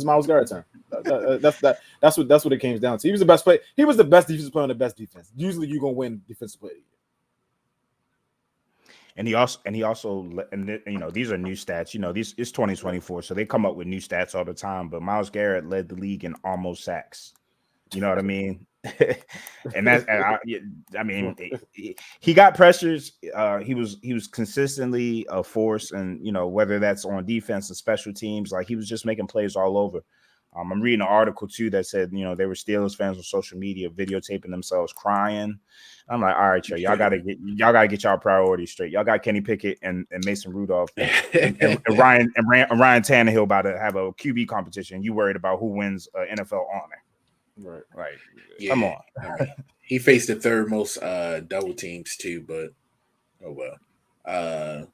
Myles Garrett's turn. That's what it came down to. He was the best player. He was the best defensive player on the best defense. Usually, you're gonna win defensive player. And he also, these are new stats. It's 2024, so they come up with new stats all the time. But Myles Garrett led the league in almost sacks. You know what I mean? And that's I mean he got pressures. He was consistently a force, and whether that's on defense and special teams, like he was just making plays all over. I'm reading an article too that said they were Steelers fans on social media videotaping themselves crying. I'm like, all right, y'all gotta get y'all priorities straight. Y'all got Kenny Pickett and Mason Rudolph and Ryan Tannehill about to have a QB competition. You worried about who wins NFL honor? Right. Like, Yeah, come on. I mean, he faced the third most double teams too, but oh well.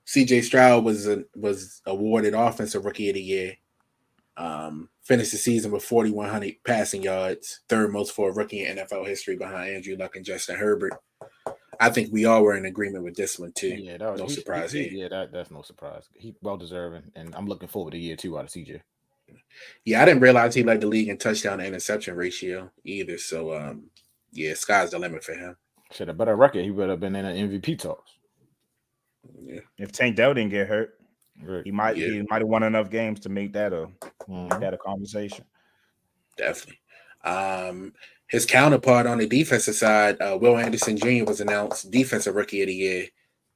CJ Stroud was awarded Offensive Rookie of the Year. Finished the season with 4,100 passing yards, third most for a rookie in NFL history behind Andrew Luck and Justin Herbert. I think we all were in agreement with this one too. Yeah, no surprise here. Yeah, that's no surprise. He well deserving, and I'm looking forward to year 2 out of CJ. Yeah, I didn't realize he led the league in touchdown to interception ratio either. So, yeah, sky's the limit for him. Should have better record. He would have been in an MVP talks. Yeah. If Tank Dell didn't get hurt, Right. he might have won enough games to make that a conversation. Definitely. His counterpart on the defensive side, Will Anderson Jr. was announced Defensive Rookie of the Year.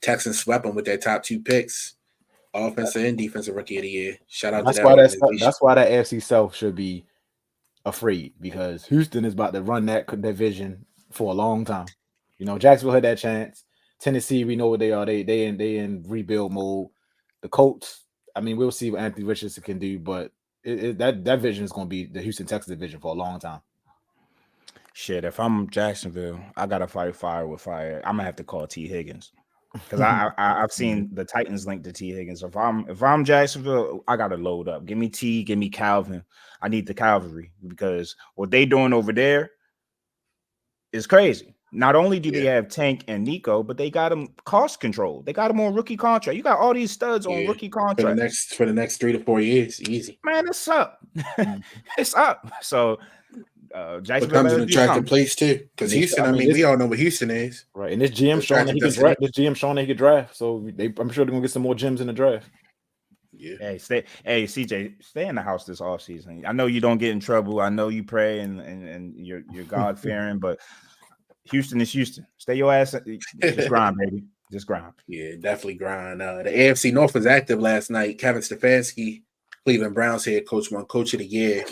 Texans swept him with their top 2 picks, Offensive and Defensive Rookie of the Year. Shout out to that organization. That's why that AFC South should be afraid, because Houston is about to run that division for a long time. Jacksonville had that chance. Tennessee, we know what they are. They in rebuild mode. The Colts, I mean, we'll see what Anthony Richardson can do, but that division is going to be the Houston Texans division for a long time. Shit, if I'm Jacksonville, I gotta fight fire with fire. I'm gonna have to call T. Higgins, because I've seen the Titans linked to T. Higgins. If I'm Jacksonville, I gotta load up. Give me T, give me Calvin. I need the cavalry, because what they doing over there is crazy. Not only do they have Tank and Nico, but they got them cost control. They got them on rookie contract. You got all these studs on rookie contract for the next 3 to 4 years, easy. Man, it's up. It's up. So Jacksonville becomes an attractive place too, because Houston. I mean, we all know what Houston is, right? And this GM showing that he can draft. This GM showing that he can draft. So I'm sure they're gonna get some more gems in the draft. Yeah. Hey, CJ, stay in the house this offseason. I know you don't get in trouble. I know you pray and you're God fearing, but Houston is Houston. Stay your ass. Just grind, baby. Just grind. Yeah, definitely grind. The AFC North was active last night. Kevin Stefanski, Cleveland Browns head coach, won Coach of the Year.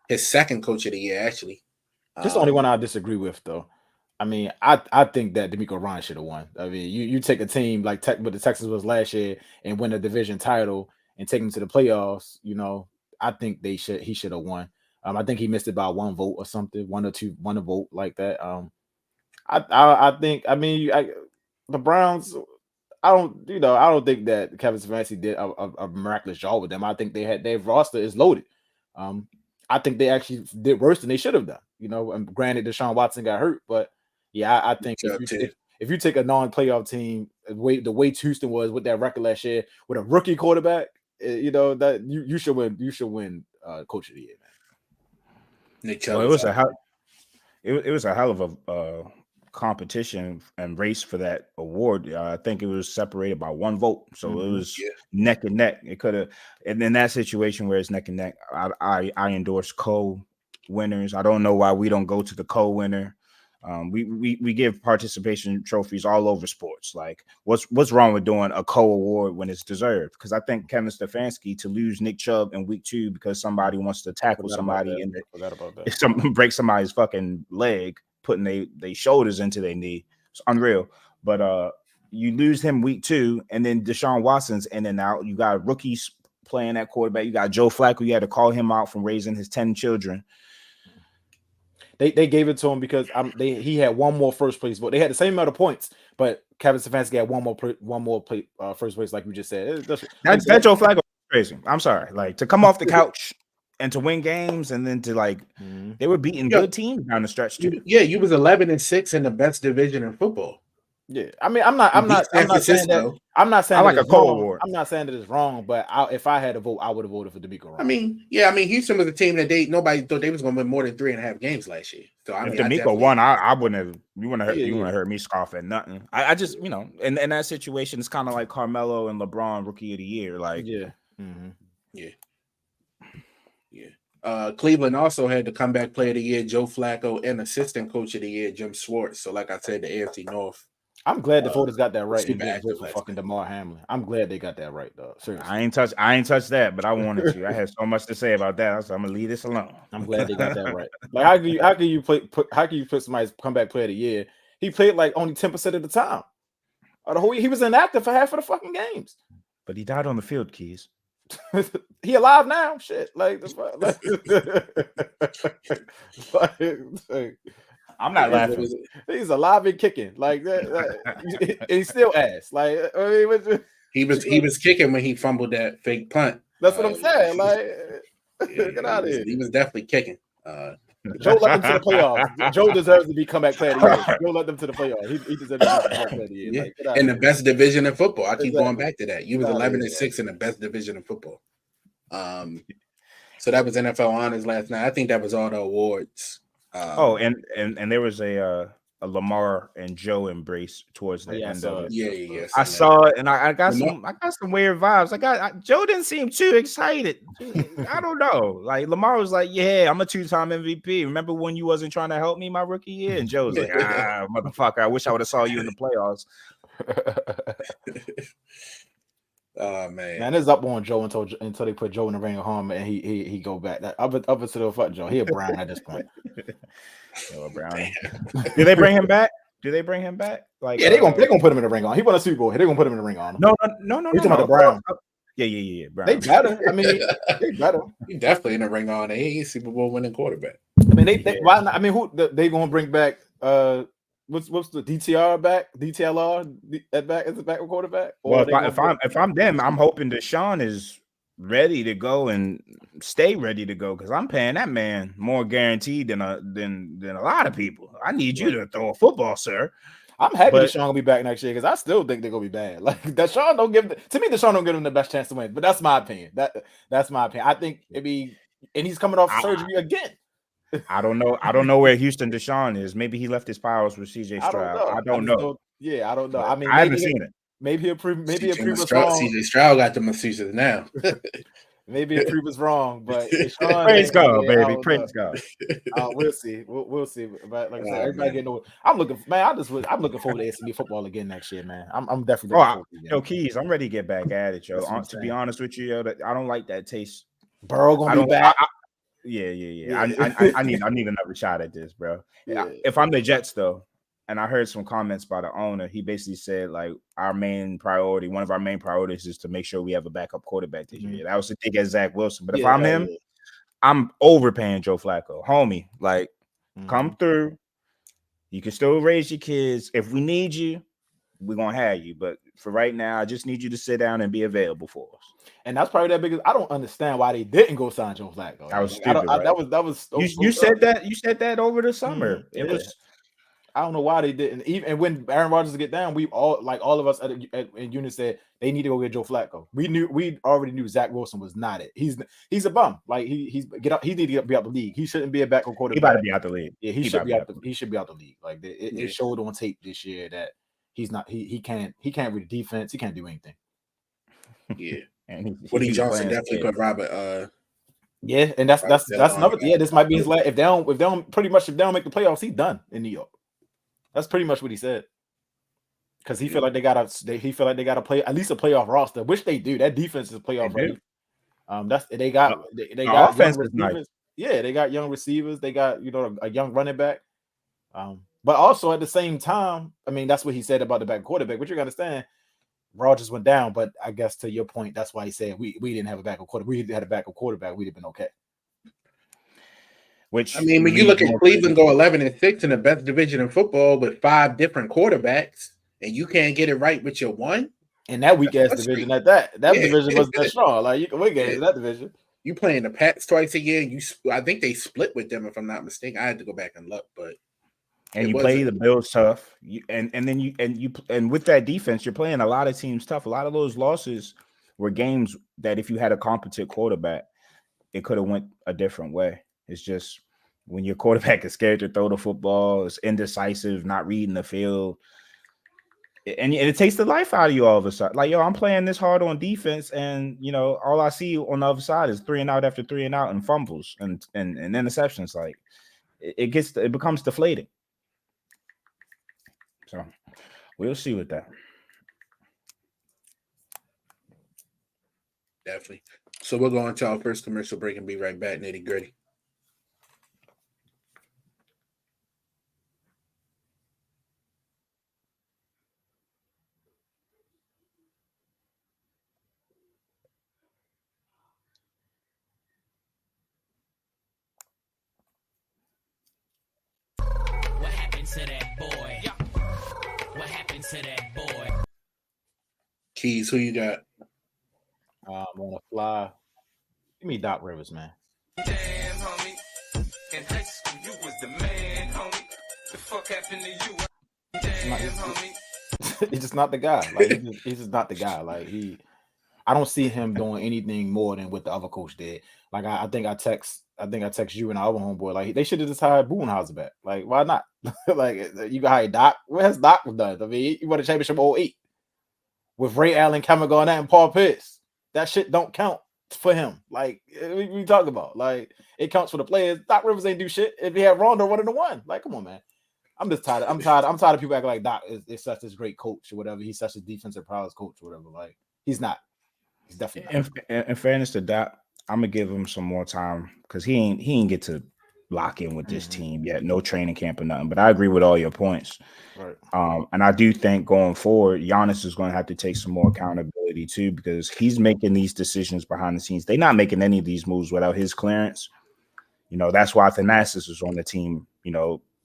His second Coach of the Year, actually. This is the only one I disagree with, though. I mean, I think that D'Amico Ryan should have won. I mean, you take a team like what the Texans was last year and win a division title and take them to the playoffs. I think he should have won. I think he missed it by 1 vote or something, 1 or 2, 1 vote like that. I think. I mean, the Browns. I don't think that Kevin Stefanski did a miraculous job with them. I think their roster is loaded. I think they actually did worse than they should have done. And granted, Deshaun Watson got hurt, but yeah, I think if you take a non-playoff team, the way Houston was with that record last year with a rookie quarterback, that you should win. You should win Coach of the Year, man. Well, it was a hell of a competition and race for that award. I think it was separated by 1 vote, so it was neck and neck. It could have, and in that situation where it's neck and neck, I endorse co-winners. I don't know why we don't go to the co-winner. We give participation trophies all over sports. Like, what's wrong with doing a co-award when it's deserved? Because I think Kevin Stefanski, to lose Nick Chubb in week 2 because somebody wants to tackle somebody and break somebody's fucking leg, putting they shoulders into their knee, it's unreal. But you lose him week 2, and then Deshaun Watson's in and out. You got rookies playing at quarterback. You got Joe Flacco. You had to call him out from raising his 10 children. They gave it to him because he had 1 more first place vote. They had the same amount of points, but Kevin Stefanski had 1 more first place, like we just said. That Joe Flacco was crazy. I'm sorry, like, to come off the couch and to win games, and then to they were beating good teams down the stretch too. You was 11-6 in the best division in football. Yeah, I mean, I'm not saying that. I'm not saying I like a co-award. I'm not saying that it's wrong, but if I had to vote, I would have voted for D'Amico Ryan. I mean, Houston was a team that nobody thought they was going to win more than 3.5 games last year. So if D'Amico won, I wouldn't have. You wouldn't have heard me scoff at nothing. I just, in that situation, it's kind of like Carmelo and LeBron Rookie of the Year. Like, Cleveland also had the comeback player of the year, Joe Flacco, and assistant coach of the year, Jim Schwartz. So, like I said, the AFC North. I'm glad the voters got that right and super didn't vote active for last fucking DeMar Hamlin. I'm glad they got that right, though. Seriously. I ain't touched that, but I wanted to. I had so much to say about that. So I'm gonna leave this alone. I'm glad they got that right. Like, how can you put somebody's comeback player of the year? He played like only 10% of the time. Or the whole he was inactive for half of the fucking games. But he died on the field, Keys. He alive now. Shit. Like I'm not laughing. He's alive and kicking. Like that. He's still ass. Like I mean, he was kicking when he fumbled that fake punt. That's what I'm saying. Like, get out of here. He was definitely kicking. Joe led them to the playoffs. Joe deserves to be comeback player of the year. Joe led them to the playoffs. He deserves to be comeback player of the year. Yeah. Like, in the best division in football. I keep going back to that. You was Get 11-6 in the best division in football. So that was NFL honors last night. I think that was all the awards. And there was a Lamar and Joe embrace towards the end of it. Yeah. I saw it, and I got some weird vibes. Joe didn't seem too excited. I don't know. Like Lamar was like, "Yeah, I'm a 2-time MVP. Remember when you wasn't trying to help me my rookie year?" And Joe was like, motherfucker, I wish I would have saw you in the playoffs." Oh man, it's up on Joe until they put Joe in the ring of home and he go back. That up until the fuck Joe. He a Brown at this point. Brownie. Do they bring him back? Like, yeah, they gonna put him in the ring on. He won a Super Bowl. They're gonna put him in the ring on. No. He's talking about the Browns. Yeah. Brown. They better. I mean, they better. He definitely in the ring on. He Super Bowl winning quarterback. I mean, why not? I mean, who they gonna bring back? What's the DTR back? DTLR at back as a backup quarterback? Well, if I'm them, I'm hoping Deshaun is ready to go and stay ready to go because I'm paying that man more guaranteed than a lot of people. I need you to throw a football, sir. I'm happy Deshaun will be back next year because I still think they're gonna be bad. Like Deshaun don't give them the best chance to win. But that's my opinion. That's my opinion. I think and he's coming off surgery again. I don't know where Houston Deshaun is. Maybe he left his powers with CJ Stroud. I don't know. I don't know. I mean, I haven't seen it. Maybe a prove us wrong. CJ Stroud got the massages now. Maybe a proof is wrong, but Deshaun, praise God, baby. Praise God. We'll see. We'll see. But like I said, everybody getting over. I'm looking forward to SMU football again next year, man. I'm definitely looking forward to Keys, I'm ready to get back at it, yo. To be honest with you, yo, I don't like that taste. Burrow gonna be back. Yeah. I need another shot at this, bro. Yeah. If I'm the Jets, though, and I heard some comments by the owner, he basically said like one of our main priorities is to make sure we have a backup quarterback this year. That was the thing at Zach Wilson. But if I'm him, I'm overpaying Joe Flacco, homie. Like, come through. You can still raise your kids. If we need you, we're gonna have you. But for right now, I just need you to sit down and be available for us. And that's probably that biggest. I don't understand why they didn't go sign Joe Flacco. That was stupid. That was. You said that. You said that over the summer. It was. I don't know why they didn't. Even when Aaron Rodgers get down, we all of us in unit said they need to go get Joe Flacco. We already knew Zach Wilson was not it. He's a bum. Like he need to be out the league. He shouldn't be a backup quarterback. He about to be out the league. Yeah, he should be out the league. Like it showed on tape this year that he's not. He can't read the defense. He can't do anything. Yeah, and Woody Johnson definitely put Robert. Yeah, and that's another. Yeah, this might be his last. If they don't make the playoffs, he's done in New York. That's pretty much what he said. Because he feel like they gotta play at least a playoff roster, which they do. That defense is playoff ready. They got offense is nice. Yeah, they got young receivers. They got a young running back. But also at the same time, I mean that's what he said about the back quarterback. But you gotta understand, Rodgers went down. But I guess to your point, that's why he said we didn't have a backup quarterback. We had a backup quarterback. We'd have been okay. Which I mean, when you look at Cleveland go 11-6 in the best division in football with 5 different quarterbacks, and you can't get it right with your one, and that weak ass division at that division wasn't that strong. Like you can win games in that division. You playing the Pats twice a year. I think they split with them if I'm not mistaken. I had to go back and look, but you play the Bills tough. And with that defense, you're playing a lot of teams tough. A lot of those losses were games that if you had a competent quarterback, it could have went a different way. It's just when your quarterback is scared to throw the football, it's indecisive, not reading the field. And it takes the life out of you all of a sudden. Like, yo, I'm playing this hard on defense, and all I see on the other side is 3 and out after 3 and out and fumbles and interceptions. Like, it becomes deflating. So we'll see with that. Definitely. So we're going to our first commercial break and be right back. Nitty Gritty. What happened to that boy? What happened to that boy? Keys, who you got? On the fly. Give me Doc Rivers, man. Damn, homie. In high school, you was the man, homie. The fuck happened to you? Damn, homie. He's just not the guy. Like he's just not the guy. Like I don't see him doing anything more than what the other coach did. Like I think I text you and our other homeboy. Like they should have just hired Budenhauser back. Like why not? Like you got hired Doc. What has Doc done? I mean, he won a championship 08 with Ray Allen, Kevin Garnett, and Paul Pierce. That shit don't count for him. Like we talk about. Like it counts for the players. Doc Rivers ain't do shit. If he had Rondo 1-1, like come on, man. I'm just tired. I'm tired of people acting like Doc is such this great coach or whatever. He's such a defensive prowess coach or whatever. Like he's not. He's definitely not. In fairness to Doc, I'm gonna give him some more time because he ain't get to lock in with this team yet. No training camp or nothing. But I agree with all your points. Right. And I do think going forward, Giannis is going to have to take some more accountability too, because he's making these decisions behind the scenes. They're not making any of these moves without his clearance. That's why Thanasis is on the team,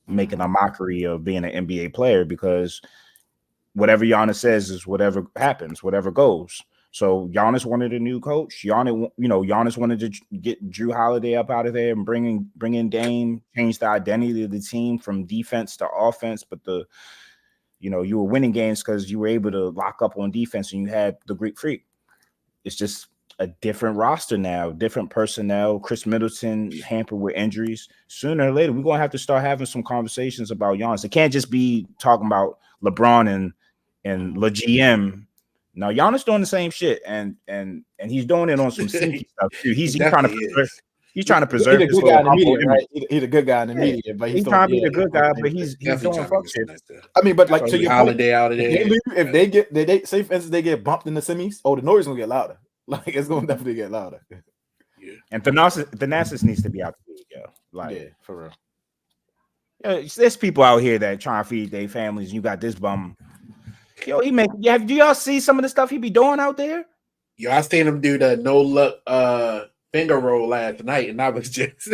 making a mockery of being an NBA player, because whatever Giannis says is whatever happens, whatever goes. So Giannis wanted a new coach. Giannis wanted to get Drew Holiday up out of there and bring in Dame, change the identity of the team from defense to offense. But you were winning games because you were able to lock up on defense and you had the Greek Freak. It's just a different roster now, different personnel. Chris Middleton hampered with injuries. Sooner or later, we're gonna have to start having some conversations about Giannis. It can't just be talking about LeBron and Le GM. Now Giannis doing the same shit, and he's doing it on some sneaky stuff too. He's trying to preserve his guy in the media, image. right? He's a good guy in the media, but he's trying to be the good guy, but he's doing fuck shit. I mean, but like to your Holiday out of there. If they say for instance they get bumped in the semis, the noise gonna get louder. Like it's gonna definitely get louder. Yeah. And Thanasis needs to be out the league, yo. Like, yeah, for real. There's people out here that trying to feed their families. You got this bum. Yo, do y'all see some of the stuff he be doing out there? Yo, I seen him do the no look finger roll last night, and I was just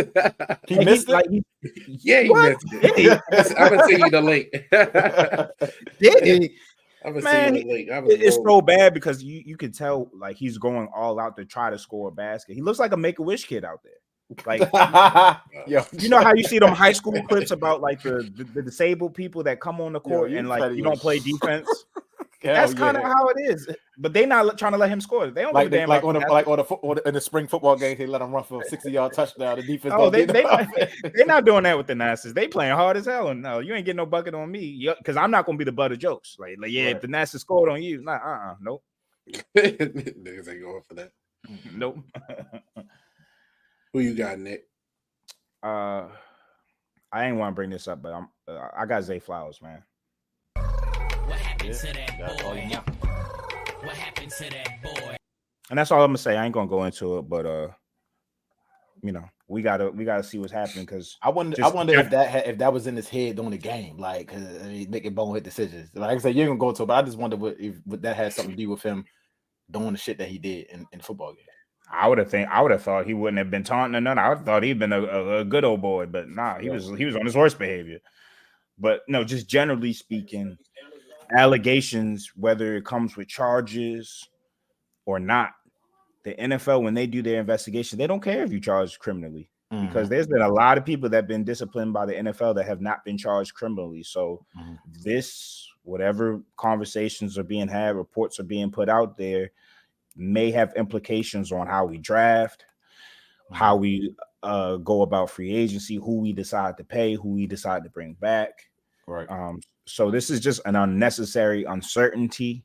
he missed it. Like, he missed it. I'm gonna send you the link. Did he? I'm gonna send you the link. It's so bad because you can tell like he's going all out to try to score a basket. He looks like a Make-A-Wish kid out there. Like, yo, you know how you see them high school clips about like the disabled people that come on the court and like you don't play defense. That's kind of how it is. But they not trying to let him score. They don't like give a damn like in the spring football game. They let him run for a 60-yard touchdown. The defense. They're not doing that with the Nassus. They playing hard as hell. And no, you ain't getting no bucket on me because I'm not gonna be the butt of jokes. Like yeah, right. If the Nassus scored on you, nope. Niggas ain't going for that. Nope. Who you got, Nick? I ain't want to bring this up, but I got Zay Flowers, man. What happened to that boy? What happened to that boy? And that's all I'm gonna say. I ain't gonna go into it, but we gotta see what's happening because I wonder if that was in his head during the game, like making bonehead decisions. Like I said, you're gonna go into it, but I just wonder if that had something to do with him doing the shit that he did in the football game. I would have thought he wouldn't have been taunting or nothing. I would have thought he'd been a good old boy, but nah, he was on his worst behavior. But no, just generally speaking, allegations, whether it comes with charges or not, the NFL, when they do their investigation, they don't care if you charge criminally because there's been a lot of people that have been disciplined by the NFL that have not been charged criminally. So whatever conversations are being had, reports are being put out there, may have implications on how we draft, how we go about free agency, who we decide to pay, who we decide to bring back. Right. So this is just an unnecessary uncertainty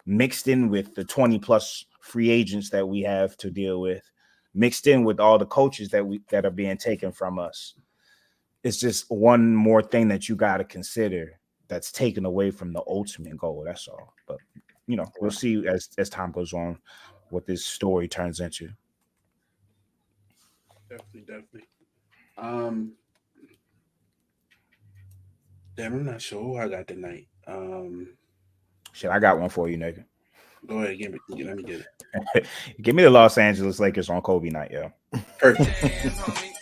mixed in with the 20 plus free agents that we have to deal with, mixed in with all the coaches that are being taken from us. It's just one more thing that you got to consider that's taken away from the ultimate goal. That's all. But we'll see as time goes on what this story turns into. Definitely. Damn, I'm not sure who I got tonight. Shit, I got one for you, nigga. Go ahead, let me get it. Give me the Los Angeles Lakers on Kobe night, yo. Perfect. Damn, homie.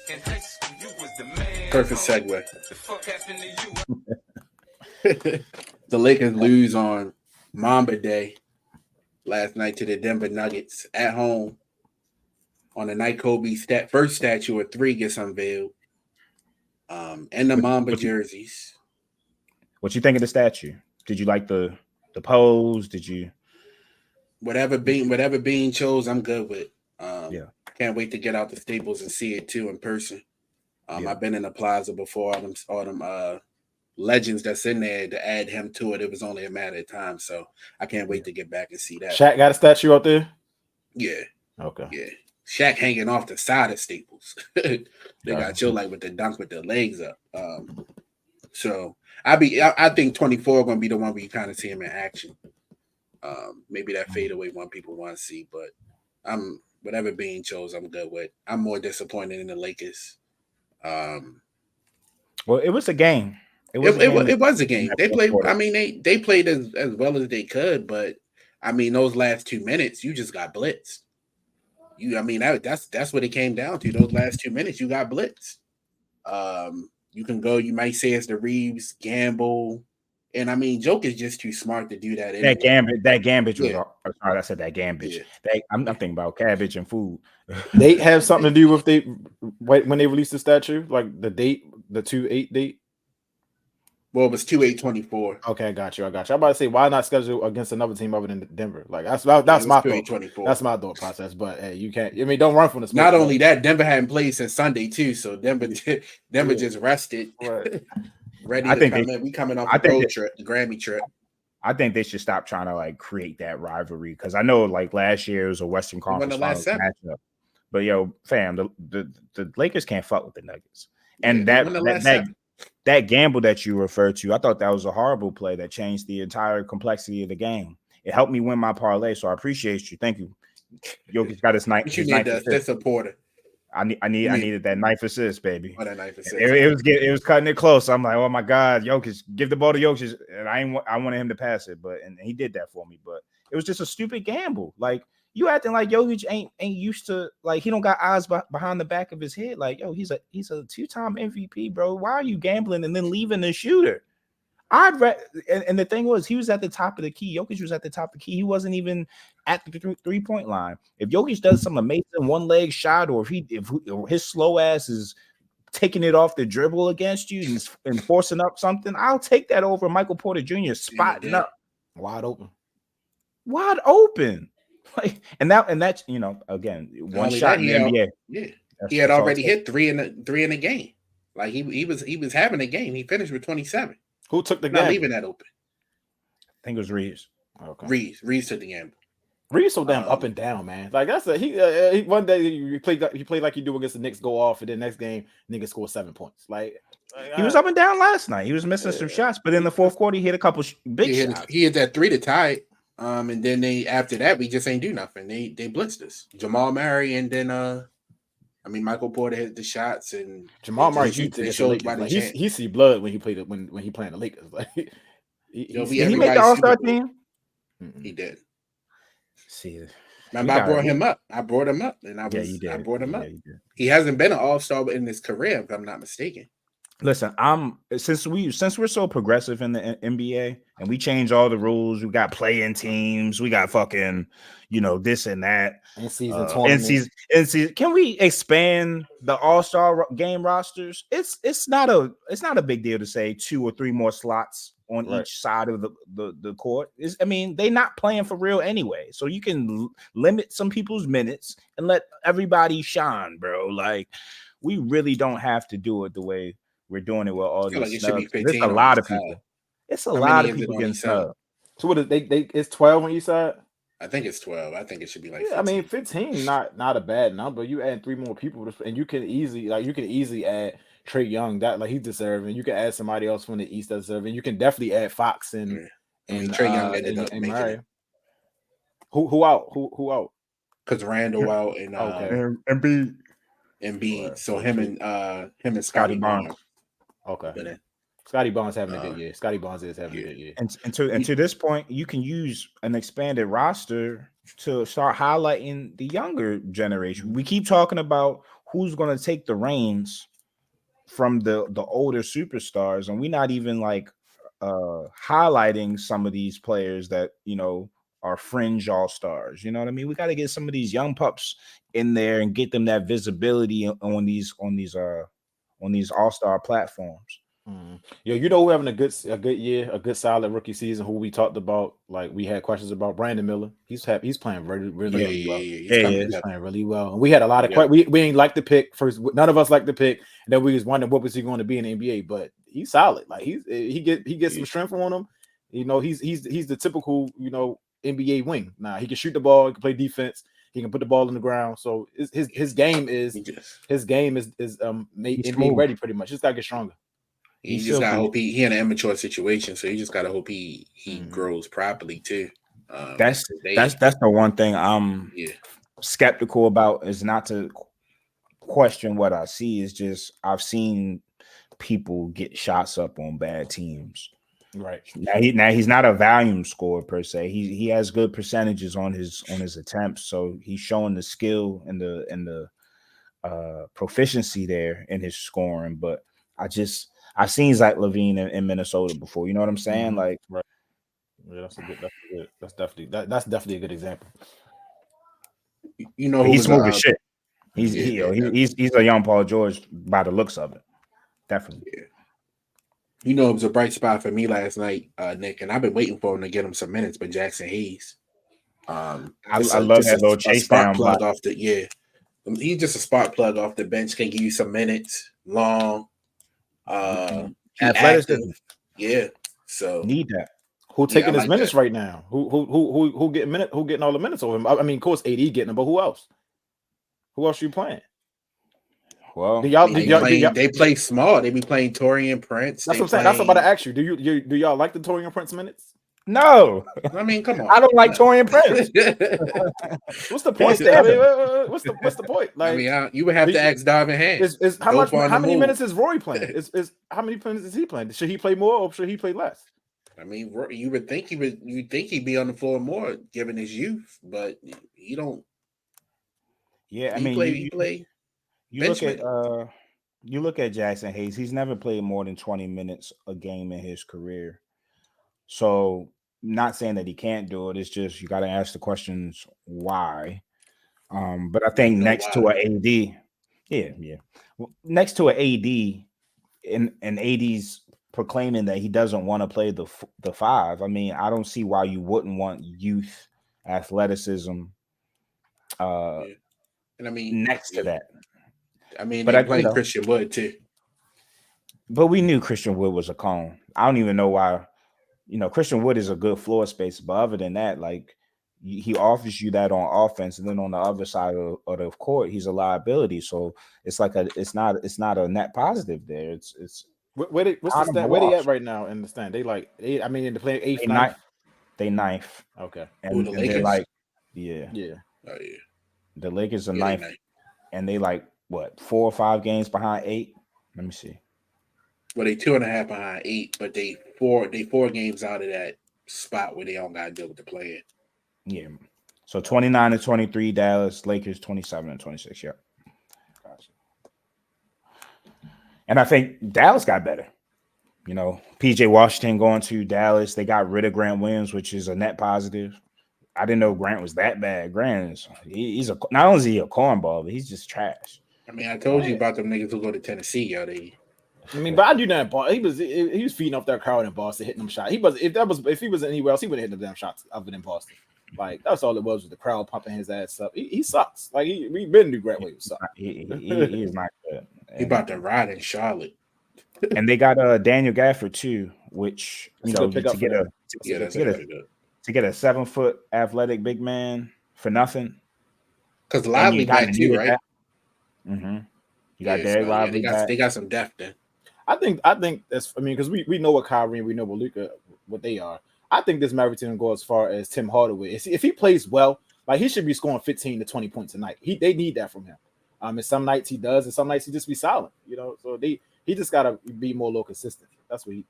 In high school, you was the man. Perfect homie. segue. The fuck happened to you? The Lakers lose on Mamba Day last night to the Denver Nuggets at home on the night Kobe's first statue of 3 gets unveiled. And the Mamba jerseys. What you think of the statue? Did you like the pose? Did you? Whatever Bean chose, I'm good with. Yeah. Can't wait to get out the Staples and see it too in person. I've been in the plaza before. All them legends that's in there to add him to it. It was only a matter of time, so I can't wait to get back and see that. Shaq got a statue out there. Yeah. Okay. Yeah. Shaq hanging off the side of Staples. They got you like with the dunk with the legs up. So I think 24 gonna be the one where you kind of see him in action. Maybe that fadeaway one people want to see, but whatever Bean chose, I'm good with. I'm more disappointed in the Lakers. Well, it was a game. It was a game. They played. I mean, they played as well as they could, but I mean, those last 2 minutes, you just got blitzed. That's what it came down to. Those last 2 minutes, you got blitzed. You can go. You might say it's the Reeves gamble, and I mean, Joke is just too smart to do that. Anyway. That gambit was. Yeah. Sorry, I said that gambit. Yeah. I'm thinking about cabbage and food. They have something to do with when they released the statue, like the date, the 2/8 date. Well, it was 2/8/24. Okay, I got you. I'm about to say, why not schedule against another team other than Denver? Like that's my thought. That's my thought process. But hey, you can't. I mean, don't run from the. Not only that, Denver hadn't played since Sunday too, so Denver just rested, ready to come in. We coming off the road trip, the Grammy trip. I think they should stop trying to like create that rivalry because I know like last year it was a Western Conference Finals matchup, but yo, fam, the Lakers can't fuck with the Nuggets, and that gamble that you referred to, I thought that was a horrible play that changed the entire complexity of the game. It helped me win my parlay, so I appreciate you. Thank you. Jokic got his ninth. You need the supporter. I needed that knife assist, baby. Oh, that knife assist. It was cutting it close. I'm like, oh my God, Jokic, give the ball to Jokic, and I wanted him to pass it, and he did that for me. But it was just a stupid gamble. Like you acting like Jokic ain't used to, like he don't got eyes behind the back of his head. Like yo, he's a 2-time MVP, bro. Why are you gambling and then leaving the shooter? And the thing was, he was at the top of the key. Jokic was at the top of the key. He wasn't even at the 3-point line. If Jokic does some amazing one-leg shot, or if his slow ass is taking it off the dribble against you and forcing up something, I'll take that over Michael Porter Jr. spotting up wide open. Like and that's again one shot in the NBA. Yeah, he had already hit three in the game. Like he was having a game. He finished with 27. Who took the Not gamble? leaving that open. I think it was Reeves. Okay. Reeves took the gamble. Reeves so damn up and down, man. Like that's he one day you play like you do against the Knicks, go off, and then next game nigga score 7 points. Like he was up and down last night. He was missing some shots, but in the fourth quarter he hit a couple big shots. He hit that 3 to tie it. And then after that we just ain't do nothing. They blitzed us. Jamal Murray and then Michael Porter hit the shots and Jamal Murray he see blood when he played when he playing the Lakers. Like he made the All-Star team. He did. See, remember I brought him up. I brought him up. He hasn't been an All-Star in his career, if I'm not mistaken. Listen, since we're so progressive in the NBA and we change all the rules, we got play-in teams, we got fucking, this and that. In season 20. In season, can we expand the All-Star game rosters? It's not a big deal to say 2 or 3 more slots on each side of the court. They're not playing for real anyway, so you can limit some people's minutes and let everybody shine, bro. Like we really don't have to do it the way we're doing it with all I feel like these it should be snubs. There's 15 a on lot each of people. side. It's a How lot many of is it people on getting each side? snubbed. So what is they it's 12 on each side? I think it's 12. I think it should be like Yeah, I 15. mean 15 not a bad number. You add 3 more people and you can easily add Trey Young that like he's deserving. You can add somebody else from the East that's deserving. You can definitely add Fox and Yeah. I mean, Trey Young ended up and making Murray. it Who out? Who out? because Randall out and Okay. And B. Right. So him and Scotty Scotty Barnes. Barnes. Okay. But then, Scotty Barnes having a good year. Scotty Barnes is having a good year. And to this point, you can use an expanded roster to start highlighting the younger generation. We keep talking about who's going to take the reins from the older superstars, and we're not even like highlighting some of these players that are fringe all-stars. You know what I mean? We got to get some of these young pups in there and get them that visibility on these all-star platforms. Yeah, we're having a good year, a good solid rookie season. Who we talked about, like we had questions about Brandon Miller. He's playing really well. He's playing really well. And we had a lot of we ain't like the pick first. None of us like the pick, and then we was wondering what was he going to be in the NBA. But he's solid. Like he gets some strength on him. He's the typical NBA wing. Now he can shoot the ball. He can play defense. He can put the ball in the ground. So his game is NBA ready pretty much. Just gotta get stronger. You just gotta hope he in an immature situation, so you just gotta hope he grows properly too. That's the one thing I'm skeptical about, is not to question what I see. Is just I've seen people get shots up on bad teams. Right. Now he's not a volume scorer per se. He has good percentages on his attempts, so he's showing the skill and the proficiency there in his scoring. But I've seen Zach LaVine in Minnesota before. You know what I'm saying? Like, right. Yeah, that's definitely a good example. He's smooth as shit. He's a young Paul George by the looks of it. Definitely. Yeah. It was a bright spot for me last night, Nick, and I've been waiting for him to get him some minutes. But Jackson Hayes, I love that little chase down plug off the He's just a spark plug off the bench. Can give you some minutes, long. Athleticism. Yeah. So need that. Who taking his minutes right now? Who getting minutes? Who getting all the minutes over him? I mean, of course, AD getting them, but who else? Who else are you playing? Well, they play small. They be playing Torian Prince. That's what I'm saying. That's what I'm about to ask you. Do y'all like the Torian Prince minutes? No. I mean, come on. I don't like Torian Prince. What's the point there? I mean, what's the point? Like, I mean, you would have to ask Darvin Ham. How many minutes is Rory playing? How many minutes is he playing? Should he play more or should he play less? I mean, you would think he'd be on the floor more given his youth, but he don't. Yeah, I mean, he play. You look at Jackson Hayes. He's never played more than 20 minutes a game in his career. So, not saying that he can't do it. It's just you got to ask the questions why. But I think next to an AD, next to an AD, and AD's proclaiming that he doesn't want to play the five. I mean, I don't see why you wouldn't want youth, athleticism. And I mean, next to that. I mean, they played Christian Wood too. But we knew Christian Wood was a cone. I don't even know why. Christian Wood is a good floor space, but other than that, like he offers you that on offense, and then on the other side of the court, he's a liability. So it's like it's not a net positive there. It's where they at right now in the stand? They play eighth, ninth. They ninth. Okay. And, the and Lakers? they're like, yeah. Oh yeah. The Lakers are ninth, and they like what 4 or 5 games behind 8. Let me see. Well, they 2.5 behind 8, but they 4 games out of that spot where they don't got to deal with the play-in. Yeah. So 29-23 Dallas, Lakers 27-26. Yep. Gotcha. And I think Dallas got better. PJ Washington going to Dallas. They got rid of Grant Williams, which is a net positive. I didn't know Grant was that bad. Grant is not only is he a cornball, but he's just trash. I mean, I told you about them niggas who go to Tennessee, yo. But I do that. He was feeding off that crowd in Boston, hitting them shots. If he was anywhere else, he wouldn't hit them damn shots other than Boston. Like that's all it was the crowd pumping his ass up. He sucks. Like we been to Grant Williams suck. He is not good. He about to ride in Charlotte. And they got Daniel Gafford too, which That's a good pickup for them. Yeah, that's get a- actually good. to get a 7-foot athletic big man for nothing. Because And Lively you kind back of too, needed right? that. Mm-hmm. You got Derek so, Lively back. they got some depth then. I think that's. I mean, because we know what Kyrie and we know what Luka, what they are. I think this Mavericks team go as far as Tim Hardaway. If he plays well, like he should be scoring 15 to 20 points a night. They need that from him. And some nights he does, and some nights he just be silent. So he just gotta be more low consistent. That's what he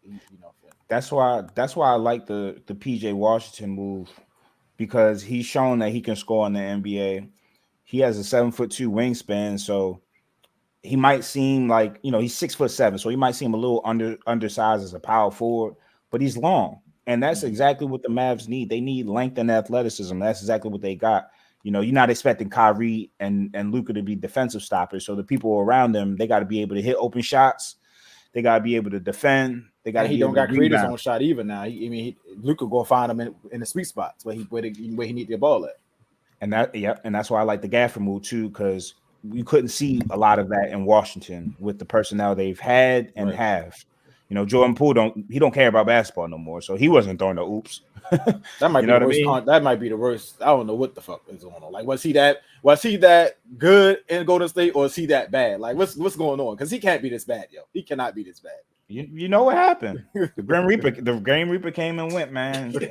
That's why I like the PJ Washington move, because he's shown that he can score in the NBA. He has a 7'2" wingspan, so he might seem like, he's 6'7", so he might seem a little undersized as a power forward, but he's long, and that's exactly what the Mavs need. They need length and athleticism. That's exactly what they got. You're not expecting Kyrie and Luka to be defensive stoppers, so the people around them, they got to be able to hit open shots. They got to be able to defend. They got. He don't got create his own shot either now. Luka go find him in the sweet spots where he need the ball at. And that's why I like the Gafford move too, because we couldn't see a lot of that in Washington with the personnel they've had and have. Jordan Poole don't care about basketball no more, so he wasn't throwing the oops. That might be the worst. That might be the worst. I don't know what the fuck is going on. Like, was he that good in Golden State, or is he that bad? Like, what's going on? Because he can't be this bad, yo. He cannot be this bad. You know what happened? The Grim Reaper came and went, man. The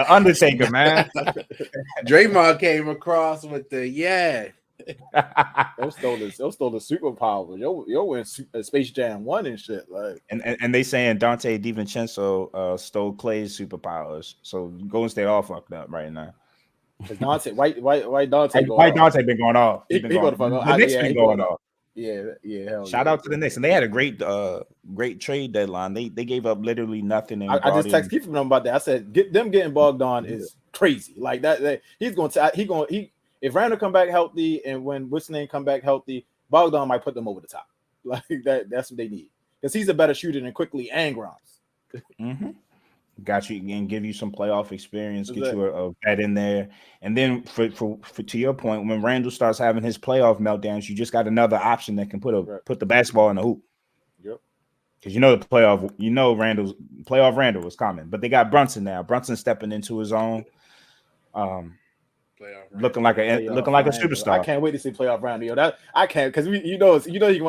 Undertaker, man. Draymond came across with the They stole the superpower. Yo in Space Jam 1 and shit. Like, and they saying Dante DiVincenzo stole Clay's superpowers. So Golden State all fucked up right now. Dante, white Dante, Dante been going off. He going off. The Knicks been going off. Yeah. Shout out to the Knicks, and they had a great trade deadline. They gave up literally nothing. I just text Keith from them about that. I said, getting Bogdan is crazy. Like that he's going to if Randall come back healthy, and when Whistling come back healthy, Bogdan might put them over the top. Like that's what they need, because he's a better shooter than Quickly and Grimes. Mm-hmm. Got you and give you some playoff experience, get you a vet in there, and then for to your point, when Randall starts having his playoff meltdowns, you just got another option that can put the basketball in the hoop. Yep. Because Randall's Randall was coming, but they got Brunson now. Brunson stepping into his own. Looking like a superstar. I can't wait to see playoff Randall. Yo, that I can't, because he's gonna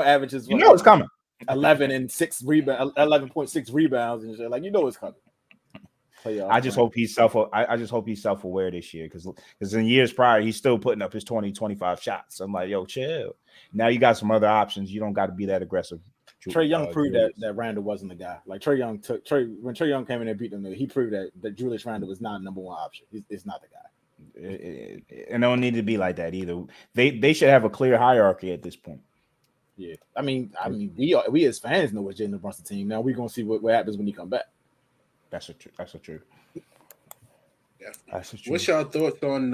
average his. It's coming. 11.6 rebounds and shit. Like it's coming. I just hope he's self-aware this year, because in years prior he's still putting up his 20-25 shots. I'm like, yo, chill. Now you got some other options. You don't got to be that aggressive. Trae Young proved that Randall wasn't the guy. Like when Trae Young came in and beat him, he proved that Julius Randle was not number one option. It's not the guy. And don't need to be like that either. They should have a clear hierarchy at this point. Yeah, I mean, we as fans know what Jalen Brunson team. Now we're gonna see what happens when he come back. That's a true. Yeah. What's y'all thoughts on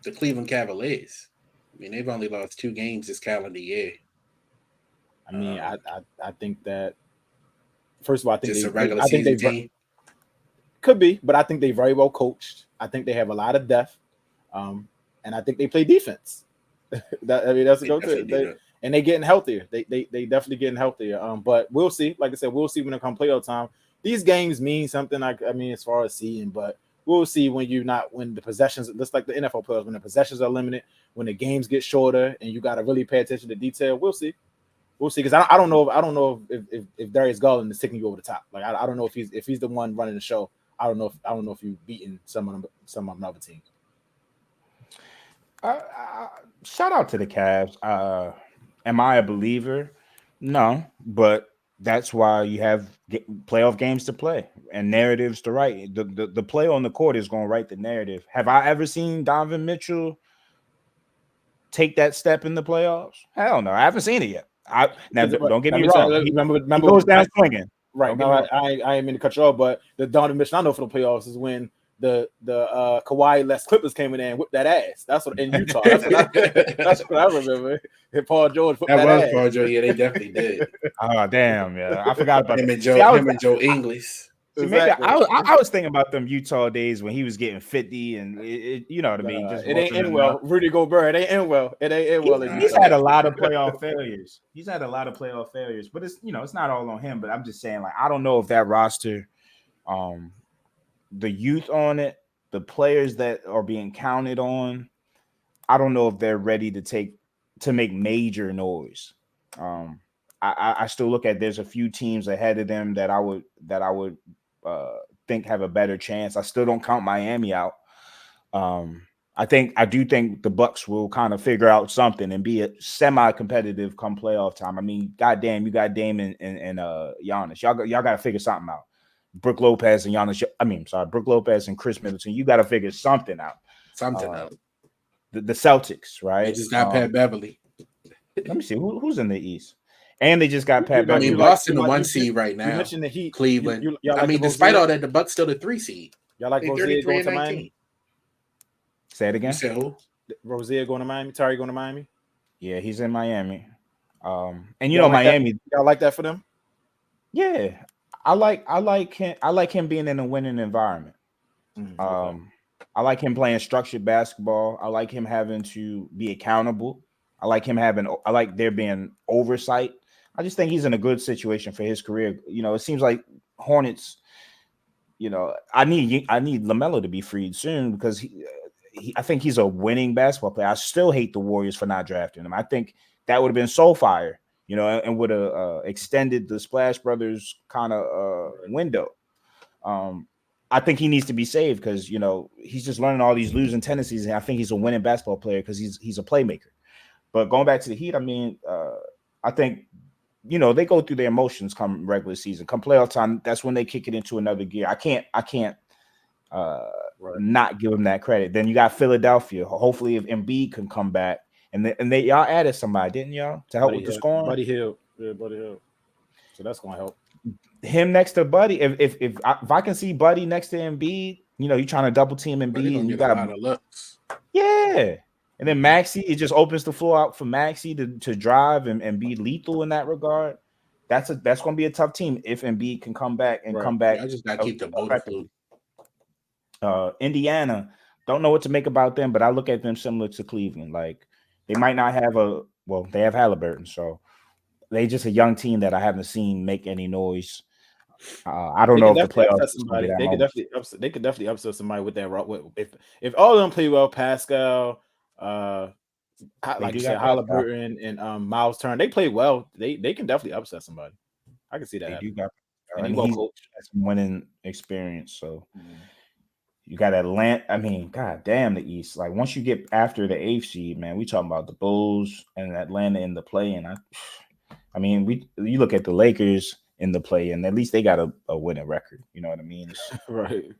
the Cleveland Cavaliers? I mean, they've only lost 2 games this calendar year. I mean, I think that, first of all, I think just a regular season team. Could be, but I think they very well coached. I think they have a lot of depth, and I think they play defense. That's a go-to. And they getting healthier. They definitely getting healthier. But we'll see. Like I said, we'll see when it comes playoff time. These games mean something. As far as seeing, but we'll see when the possessions, just like the NFL players, when the possessions are limited, when the games get shorter, and you got to really pay attention to detail. We'll see. Because I don't know if Darius Garland is taking you over the top. Like I don't know if he's the one running the show. I don't know if you've beaten some of another team. Shout out to the Cavs. Am I a believer? No, but that's why you have playoff games to play and narratives to write. The play on the court is going to write the narrative. Have I ever seen Donovan Mitchell take that step in the playoffs? Hell no, I haven't seen it yet. Don't get me wrong. Remember, he goes down swinging. Right. No, I ain't mean to cut you off, but the Donovan Mitchell I know for the playoffs is when the Kawhi less Clippers came in there and whipped that ass. That's what in Utah. That's what I remember. And Paul George whipped that ass. Paul George. Yeah, they definitely did. Oh damn, yeah, I forgot about him and Joe Ingles. See, maybe I was thinking about them Utah days when he was getting 50 and you know what I mean. Just it ain't walking end well. around. Rudy Gobert, it ain't end well. It ain't end well. He's had a lot of playoff failures. But it's it's not all on him. But I'm just saying, like, I don't know if that roster, the youth on it, the players that are being counted on, I don't know if they're ready to make major noise. I still look at there's a few teams ahead of them that I would think have a better chance. I still don't count Miami out. I do think the Bucks will kind of figure out something and be a semi-competitive come playoff time. I mean, goddamn, you got Dame and Giannis. Y'all got to figure something out. Brook Lopez and Giannis. Brook Lopez and Chris Middleton. You got to figure something out. The Celtics, right? They just got Pat Beverly. Let me see who's in the East. And they just got Pat Beverly. I mean, Boston the 1 seed right now. You mentioned the Heat. Cleveland. Despite all that, the Bucks still the 3 seed. Y'all like Rozier going to Miami? Say it again. You said who? Rozier going to Miami? Tari going to Miami? Yeah, he's in Miami. And Miami. Y'all like that for them? Yeah, I like him being in a winning environment. Okay. I like him playing structured basketball. I like him having to be accountable. I like there being oversight. I just think he's in a good situation for his career. It seems like Hornets. I need LaMelo to be freed soon because I think he's a winning basketball player. I still hate the Warriors for not drafting him. I think that would have been so fire, and would have extended the Splash Brothers kind of window. I think he needs to be saved because he's just learning all these losing tendencies, and I think he's a winning basketball player because he's a playmaker. But going back to the Heat, I mean, I think they go through their emotions come regular season, come playoff time. That's when they kick it into another gear. I can't not give them that credit. Then you got Philadelphia. Hopefully, if Embiid can come back, and y'all added somebody, didn't y'all, to help with the scoring? Buddy Hield. So that's gonna help. Him next to Buddy. If I can see Buddy next to Embiid, you're trying to double team Embiid, and you got a lot of looks. Yeah. And then Maxey, it just opens the floor out for Maxey to drive and be lethal in that regard. That's going to be a tough team if Embiid can come back and come back. I just got to keep the boat afloat. Indiana, don't know what to make about them, but I look at them similar to Cleveland. Like they might not have they have Halliburton, so they just a young team that I haven't seen make any noise. I don't know if the playoffs. They could definitely upset somebody with that. If all of them play well, Pascal. Like you said, Halliburton and Miles Turner, they play well. They can definitely upset somebody. I can see that. He's got some winning experience. So you got Atlanta. I mean, god damn the East. Like once you get after the 8th seed, man, we talking about the Bulls and Atlanta in the play. And I mean, you look at the Lakers in the play, and at least they got a winning record. You know what I mean? Right.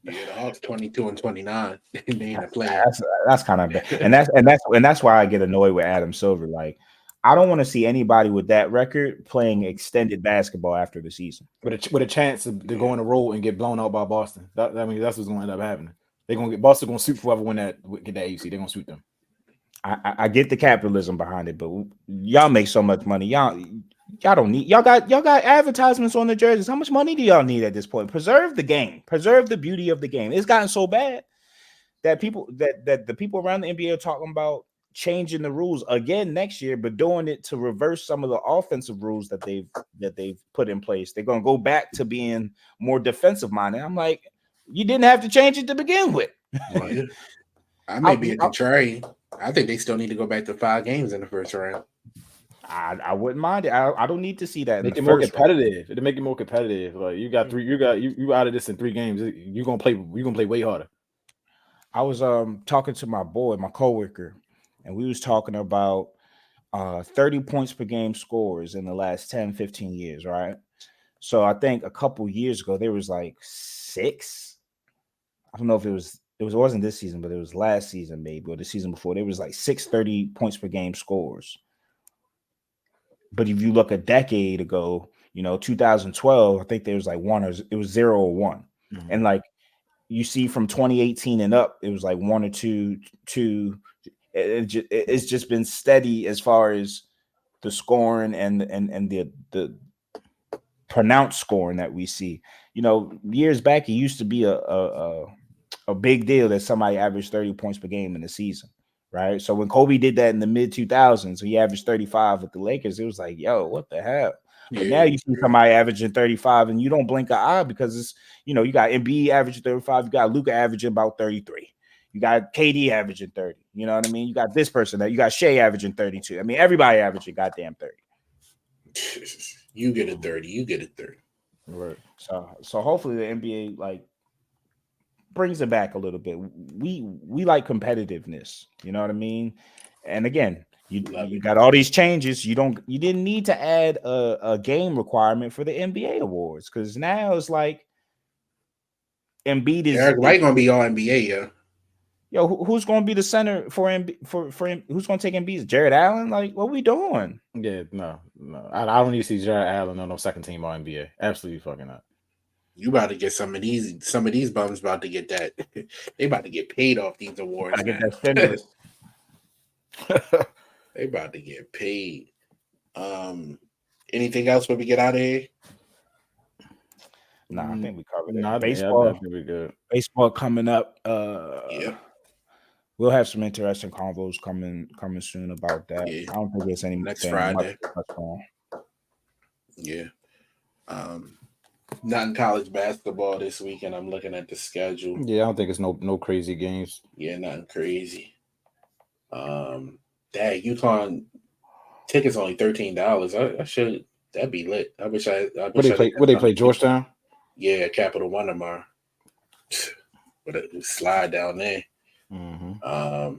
Yeah, the Hawks 22-29. They ain't a player. That's kind of bad, and that's why I get annoyed with Adam Silver. Like, I don't want to see anybody with that record playing extended basketball after the season with a chance to go on a roll and get blown out by Boston. That's what's going to end up happening. They're going to get Boston going to sweep whoever get that AFC. They're going to sweep them. I get the capitalism behind it, but y'all make so much money. Y'all don't need y'all got advertisements on the jerseys. How much money do y'all need at this point? Preserve the game. Preserve the beauty of the game. It's gotten so bad that the people around the NBA are talking about changing the rules again next year, but doing it to reverse some of the offensive rules that they've put in place. They're gonna go back to being more defensive minded. I'm like, you didn't have to change it to begin with. I may be a contrarian. I think they still need to go back to 5 games in the first round. I wouldn't mind it. I don't need to see that. Make it more competitive. It'll make it more competitive. Like you got 3. You out of this in 3 games. You're gonna play way harder. I was talking to my coworker, and we was talking about 30 points per game scores in the last 10, 15 years, right? So I think a couple years ago there was like 6. I don't know if it wasn't this season, but it was last season maybe, or the season before. There was like 6 30 points per game scores. But if you look a decade ago, 2012, I think there was like 0 or 1. Mm-hmm. And like you see from 2018 and up, it was like 1 or 2. It's just been steady as far as the scoring and the pronounced scoring that we see. You know, years back, it used to be a big deal that somebody averaged 30 points per game in the season, right? So when Kobe did that in the mid 2000s, he averaged 35 with the Lakers. It was like, yo, what the hell? But now you see somebody averaging 35 and you don't blink an eye because it's, you know, you got Embiid averaging 35, you got Luka averaging about 33. You got KD averaging 30. You know what I mean? You got this person that you got Shea averaging 32. I mean, everybody averaging goddamn 30. You get a 30. You get a 30. Right. So hopefully the NBA like brings it back a little bit. We like competitiveness. You know what I mean? And again, you got all these changes. You didn't need to add a game requirement for the NBA awards because now it's like Embiid is Eric White gonna be all NBA, yeah. Yo, who's going to be the center for who's going to take Embiid? Jared Allen? Like, what we doing? Yeah, no. I don't need to see Jared Allen on no second team All NBA. Absolutely fucking not. You about to get some of these bums about to get that. They about to get paid off these awards. Get that stimulus. They about to get paid. Anything else when we get out of here? Nah, I think we covered it. No, baseball, be good. Baseball coming up. Yeah. We'll have some interesting convos coming soon about that. Yeah. I don't think there's any next Friday. Yeah. Not in college basketball this weekend. I'm looking at the schedule. Yeah, I don't think it's no crazy games. Yeah, nothing crazy. Dang, UConn tickets only $13. I should. That'd be lit. I wish I. Would they play Georgetown? Yeah, Capital One tomorrow. But a slide down there. Mm-hmm.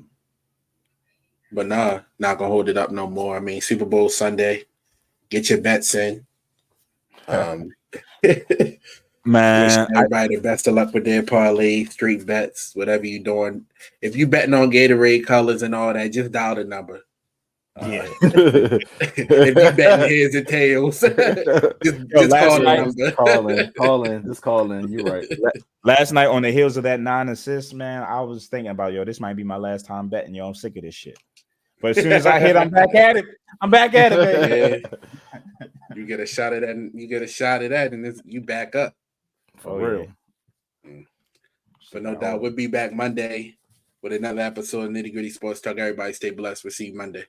But nah, not gonna hold it up no more. I mean, Super Bowl Sunday. Get your bets in. Man, everybody the best of luck with their parlay, street bets, whatever you're doing. If you betting on Gatorade colors and all that, just dial the number. Yeah. If you betting heads and tails, just call the number. Just call in. You're right. Last night on the heels of that 9 assists, man, I was thinking about, yo, this might be my last time betting. Yo, I'm sick of this shit. But as soon as I hit, I'm back at it. Baby. Yeah. You get a shot at that, and you back up. For real. Yeah. But no doubt, we'll be back Monday with another episode of Nitty Gritty Sports Talk. Everybody stay blessed. We'll see you Monday.